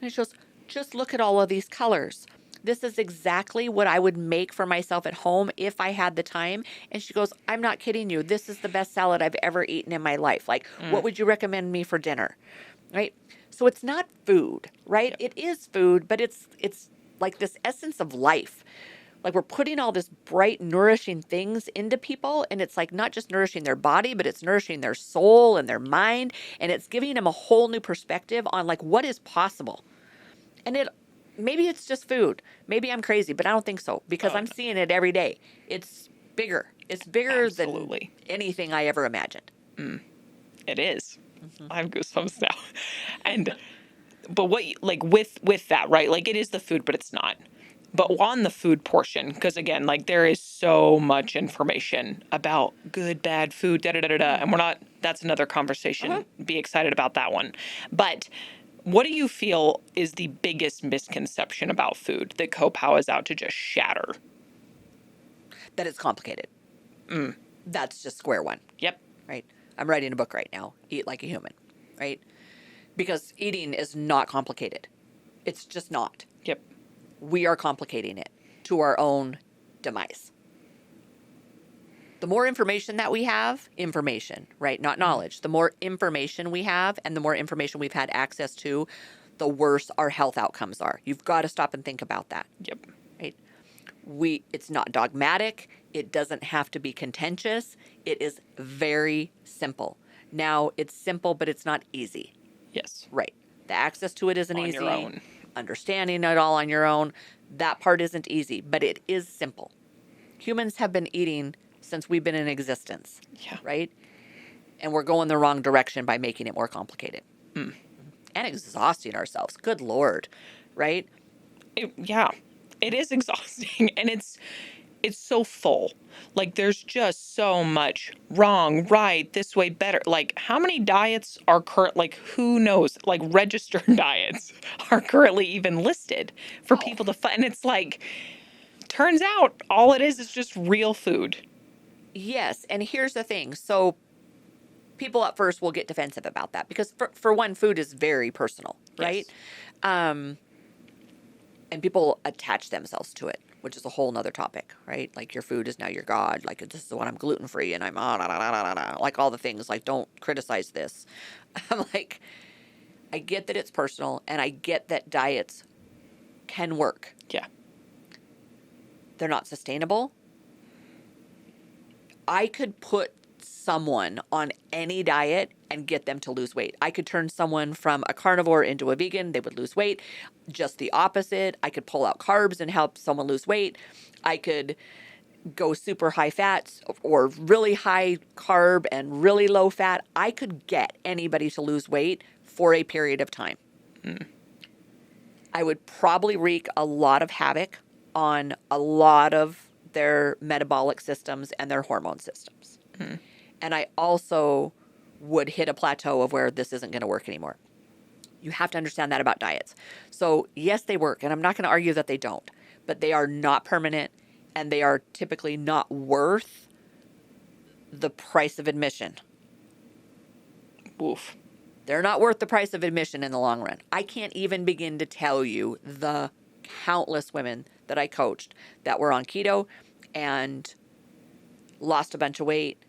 And she goes, just look at all of these colors. This is exactly what I would make for myself at home if I had the time. And she goes, I'm not kidding you. This is the best salad I've ever eaten in my life. Like, what would you recommend me for dinner? Right? So it's not food, right? Yep. It is food, but it's like this essence of life. Like we're putting all this bright, nourishing things into people. And it's like not just nourishing their body, but it's nourishing their soul and their mind. And it's giving them a whole new perspective on like what is possible. And maybe it's just food. Maybe I'm crazy, but I don't think so because I'm seeing it every day. It's bigger. It's bigger Absolutely. than anything I ever imagined. It is. I have goosebumps now. But what, like with that, right? Like it is the food, but it's not. But on the food portion, because again, like there is so much information about good, bad food, da da da da da, and that's another conversation. Be excited about that one. But what do you feel is the biggest misconception about food that Copow is out to just shatter? That it's complicated. That's just square one, Yep. right? I'm writing a book right now, Eat Like a Human, right? Because eating is not complicated. It's just not. Yep. We are complicating it to our own demise. The more information that we have, right? Not knowledge. The more information we have and the more information we've had access to, the worse our health outcomes are. You've got to stop and think about that. Yep. Right? It's not dogmatic. It doesn't have to be contentious. It is very simple. Now, it's simple, but it's not easy. Yes. Right. The access to it isn't On easy. your own. Understanding it all on your own, that part isn't easy, but it is simple. Humans have been eating since we've been in existence, Yeah. right? And we're going the wrong direction by making it more complicated and exhausting ourselves. Good Lord, right? Yeah, it is exhausting, and it's so full. Like there's just so much wrong, right, this way better. Like how many diets are like who knows? Like registered diets are currently even listed for people to find. And it's like, turns out all it is just real food. Yes, and here's the thing. So people at first will get defensive about that because for one, food is very personal, right? Yes. And people attach themselves to it, which is a whole nother topic, right? Like your food is now your God. Like this is the one I'm gluten free and I'm like all the things. Like don't criticize this. I'm like, I get that it's personal and I get that diets can work. Yeah. They're not sustainable. I could put someone on any diet and get them to lose weight. I could turn someone from a carnivore into a vegan. They would lose weight. Just the opposite. I could pull out carbs and help someone lose weight. I could go super high fats or really high carb and really low fat. I could get anybody to lose weight for a period of time. I would probably wreak a lot of havoc on a lot of their metabolic systems and their hormone systems. And I also would hit a plateau of where this isn't going to work anymore. You have to understand that about diets. So yes, they work, and I'm not going to argue that they don't, but they are not permanent, and they are typically not worth the price of admission. Oof. They're not worth the price of admission in the long run. I can't even begin to tell you the countless women that I coached that were on keto and lost a bunch of weight,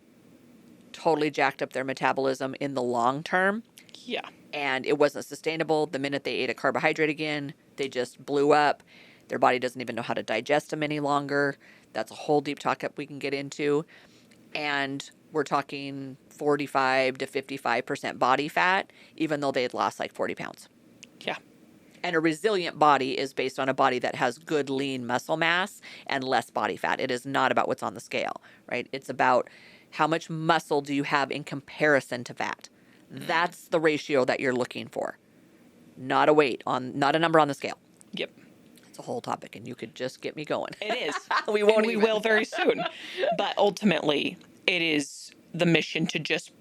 totally jacked up their metabolism in the long term. Yeah. And it wasn't sustainable. The minute they ate a carbohydrate again, they just blew up. Their body doesn't even know how to digest them any longer. That's a whole deep talk up we can get into. And we're talking 45 to 55% body fat, even though they had lost like 40 pounds. Yeah. And a resilient body is based on a body that has good lean muscle mass and less body fat. It is not about what's on the scale, right? It's about How much muscle do you have in comparison to fat? That's the ratio that you're looking for. Not a weight on, not a number on the scale. Yep. It's a whole topic, and you could just get me going. It is. We won't And we even. will very soon. But ultimately, it is the mission to just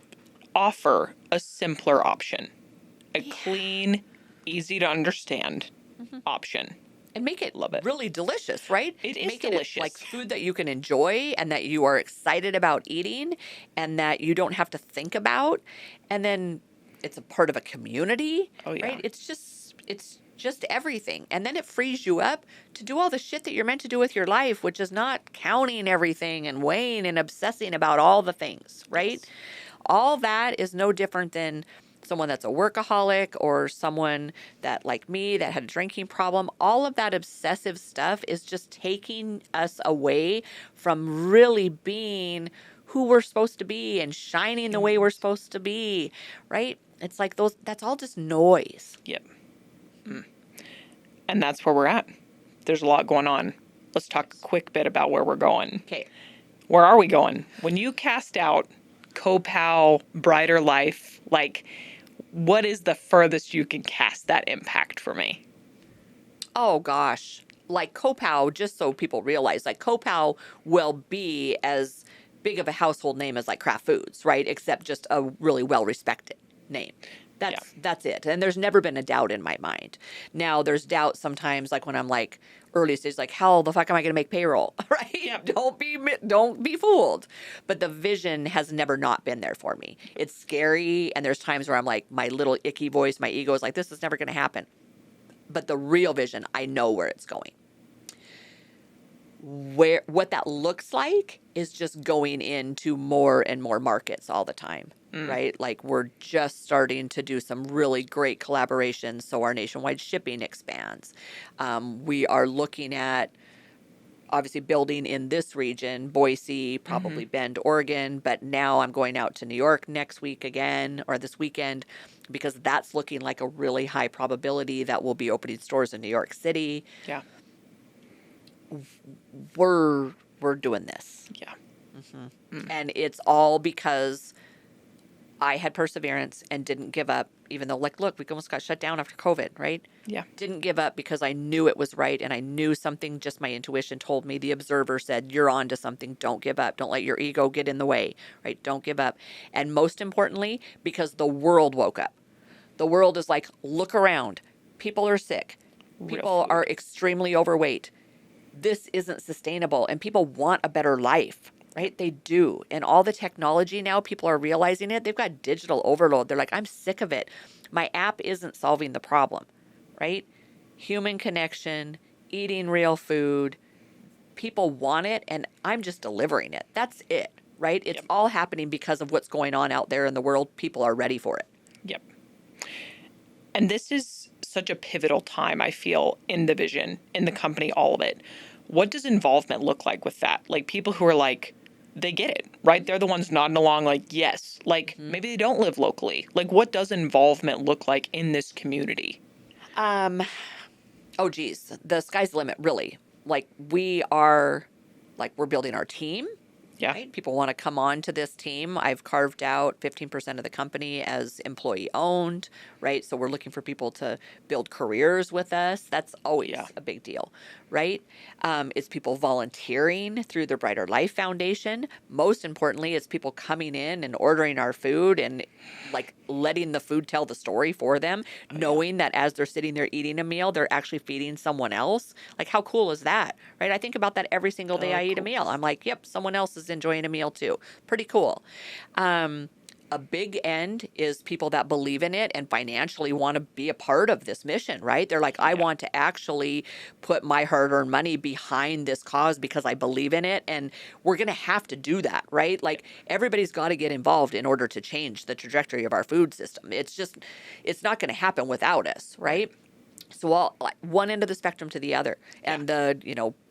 offer a simpler option, a clean, easy to understand option. And make it Love it. really delicious, right? It is make delicious. It like food that you can enjoy and that you are excited about eating and that you don't have to think about. And then it's a part of a community, Oh, yeah. right? It's just everything. And then it frees you up to do all the shit that you're meant to do with your life, which is not counting everything and weighing and obsessing about all the things, right? Yes. All that is no different than someone that's a workaholic or someone that, like me, that had a drinking problem. All of that obsessive stuff is just taking us away from really being who we're supposed to be and shining the way we're supposed to be, right? It's like that's all just noise. Yep. And that's where we're at. There's a lot going on. Let's talk a quick bit about where we're going. Okay. Where are we going? When you cast out Copow, Brighter Life, like, what is the furthest you can cast that impact for me? Oh gosh. Like Copow, just so people realize, like Copow will be as big of a household name as like Kraft Foods, right? Except just a really well-respected name. That's it. And there's never been a doubt in my mind. Now there's doubt sometimes, like when I'm like early stage, like how the fuck am I going to make payroll, right? Yep. Don't be fooled. But the vision has never not been there for me. It's scary, and there's times where I'm like, my little icky voice, my ego is like, this is never going to happen. But the real vision, I know where it's going. What that looks like is just going into more and more markets all the time, right? Like we're just starting to do some really great collaborations so our nationwide shipping expands. We are looking at obviously building in this region, Boise, probably Bend, Oregon, but now I'm going out to New York next week again, or this weekend, because that's looking like a really high probability that we'll be opening stores in New York City. Yeah. We're doing this. Yeah. And it's all because I had perseverance and didn't give up, even though, like, look, we almost got shut down after COVID, right? Yeah. Didn't give up because I knew it was right, and I knew something, just my intuition told me, the observer said, you're on to something. Don't give up. Don't let your ego get in the way, right? Don't give up. And most importantly, because the world woke up. The world is like, look around. People are sick. People are extremely overweight. This isn't sustainable, and people want a better life, right? They do. And all the technology now, people are realizing it. They've got digital overload. They're like, I'm sick of it. My app isn't solving the problem, right? Human connection, eating real food. People want it, and I'm just delivering it. That's it, right? It's all happening because of what's going on out there in the world. People are ready for it. Yep. And this is such a pivotal time, I feel, in the vision, in the company, all of it. What does involvement look like with that? Like people who are like, they get it, right? They're the ones nodding along like, yes. Like maybe they don't live locally. Like what does involvement look like in this community? Oh geez, the sky's the limit, really. Like we're building our team. Yeah. Right? People want to come on to this team. I've carved out 15% of the company as employee owned, right? So we're looking for people to build careers with us. That's always a big deal, right? It's people volunteering through the Brighter Life Foundation. Most importantly, it's people coming in and ordering our food and like letting the food tell the story for them, knowing that as they're sitting there eating a meal, they're actually feeding someone else. Like how cool is that, right? I think about that every single day I eat a meal. I'm like, yep, someone else is enjoying a meal too. Pretty cool. A big end is people that believe in it and financially want to be a part of this mission, right? They're like, I want to actually put my hard-earned money behind this cause because I believe in it. And we're going to have to do that, right? Like everybody's got to get involved in order to change the trajectory of our food system. It's not going to happen without us, right? So all like one end of the spectrum to the other. And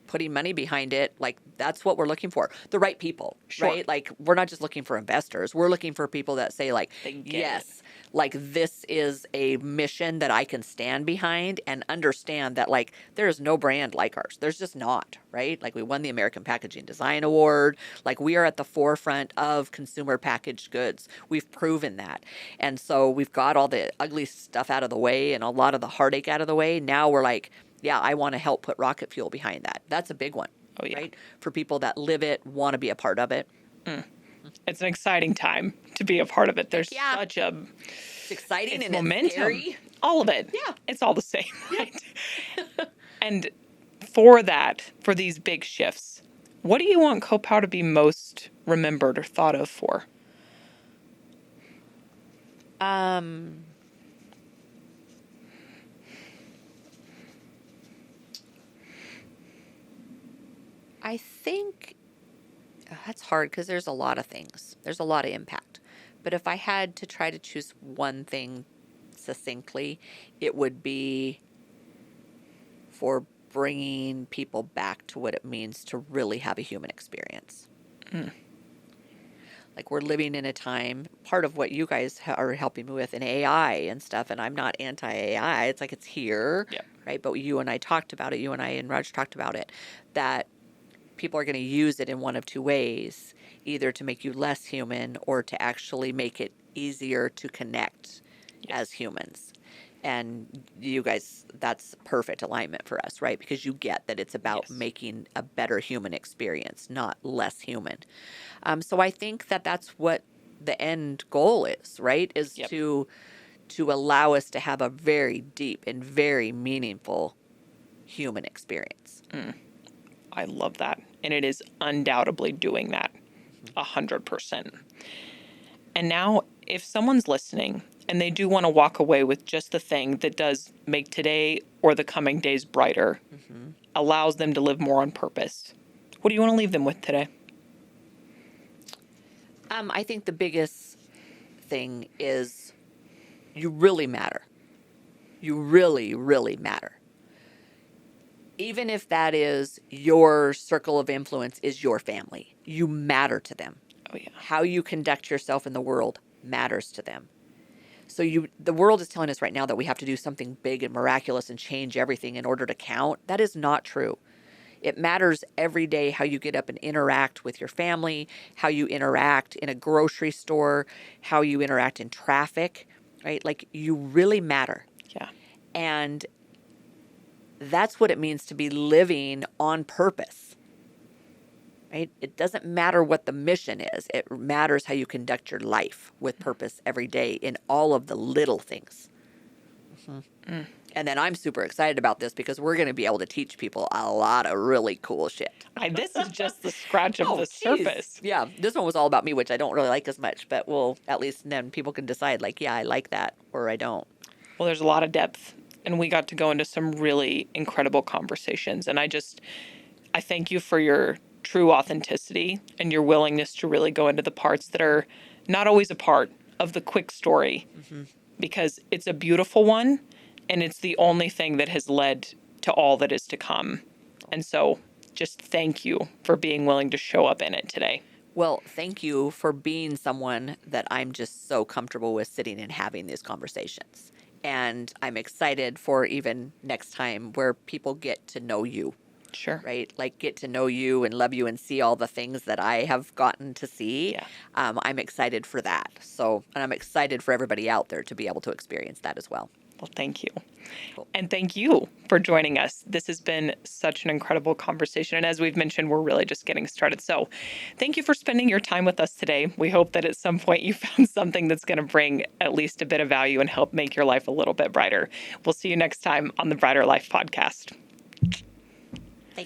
putting money behind it, like that's what we're looking for. The right people, right? Like we're not just looking for investors. We're looking for people that say like, yes, like this is a mission that I can stand behind and understand that like there is no brand like ours. There's just not, right? Like we won the American Packaging Design Award. Like we are at the forefront of consumer packaged goods. We've proven that. And so we've got all the ugly stuff out of the way and a lot of the heartache out of the way. Now we're like, yeah, I want to help put rocket fuel behind that. That's a big one, Oh, yeah. right? For people that live it, want to be a part of it. It's an exciting time to be a part of it. There's Yeah. such a It's exciting and momentum. it's scary. All of it. Yeah. It's all the same, right? And for that, for these big shifts, what do you want CoPow to be most remembered or thought of for? I think that's hard because there's a lot of things. There's a lot of impact. But if I had to try to choose one thing succinctly, it would be for bringing people back to what it means to really have a human experience. Like we're living in a time, part of what you guys are helping me with in AI and stuff, and I'm not anti-AI. It's like it's here, Yep. right? But you and I talked about it. You and I and Raj talked about it, that people are going to use it in one of two ways, either to make you less human or to actually make it easier to connect as humans. And you guys, that's perfect alignment for us, right? Because you get that it's about Yes. making a better human experience, not less human. So I think that that's what the end goal is, right? Is Yep. to allow us to have a very deep and very meaningful human experience. I love that. And it is undoubtedly doing that 100%. And now, if someone's listening and they do want to walk away with just the thing that does make today or the coming days brighter, allows them to live more on purpose, what do you want to leave them with today? I think the biggest thing is you really matter. You really, really matter. Even if that is your circle of influence is your family, you matter to them. Oh, yeah. How you conduct yourself in the world matters to them. So the world is telling us right now that we have to do something big and miraculous and change everything in order to count. That is not true. It matters every day how you get up and interact with your family, how you interact in a grocery store, how you interact in traffic, right? Like you really matter. Yeah. And that's what it means to be living on purpose, right? It doesn't matter what the mission is. It matters how you conduct your life with purpose every day in all of the little things. And then I'm super excited about this because we're going to be able to teach people a lot of really cool shit. This is just the scratch of the geez. surface. Yeah, this one was all about me, which I don't really like as much, but we'll at least then people can decide like, yeah, I like that or I don't. Well, there's a lot of depth, and we got to go into some really incredible conversations. And I thank you for your true authenticity and your willingness to really go into the parts that are not always a part of the quick story, because it's a beautiful one, and it's the only thing that has led to all that is to come. And so just thank you for being willing to show up in it today. Well, thank you for being someone that I'm just so comfortable with sitting and having these conversations. And I'm excited for even next time where people get to know you, Sure. right? Like get to know you and love you and see all the things that I have gotten to see. Yeah. I'm excited for that. So, and I'm excited for everybody out there to be able to experience that as well. Well, thank you. Cool. And thank you for joining us. This has been such an incredible conversation. And as we've mentioned, we're really just getting started. So thank you for spending your time with us today. We hope that at some point you found something that's going to bring at least a bit of value and help make your life a little bit brighter. We'll see you next time on the Brighter Life Podcast.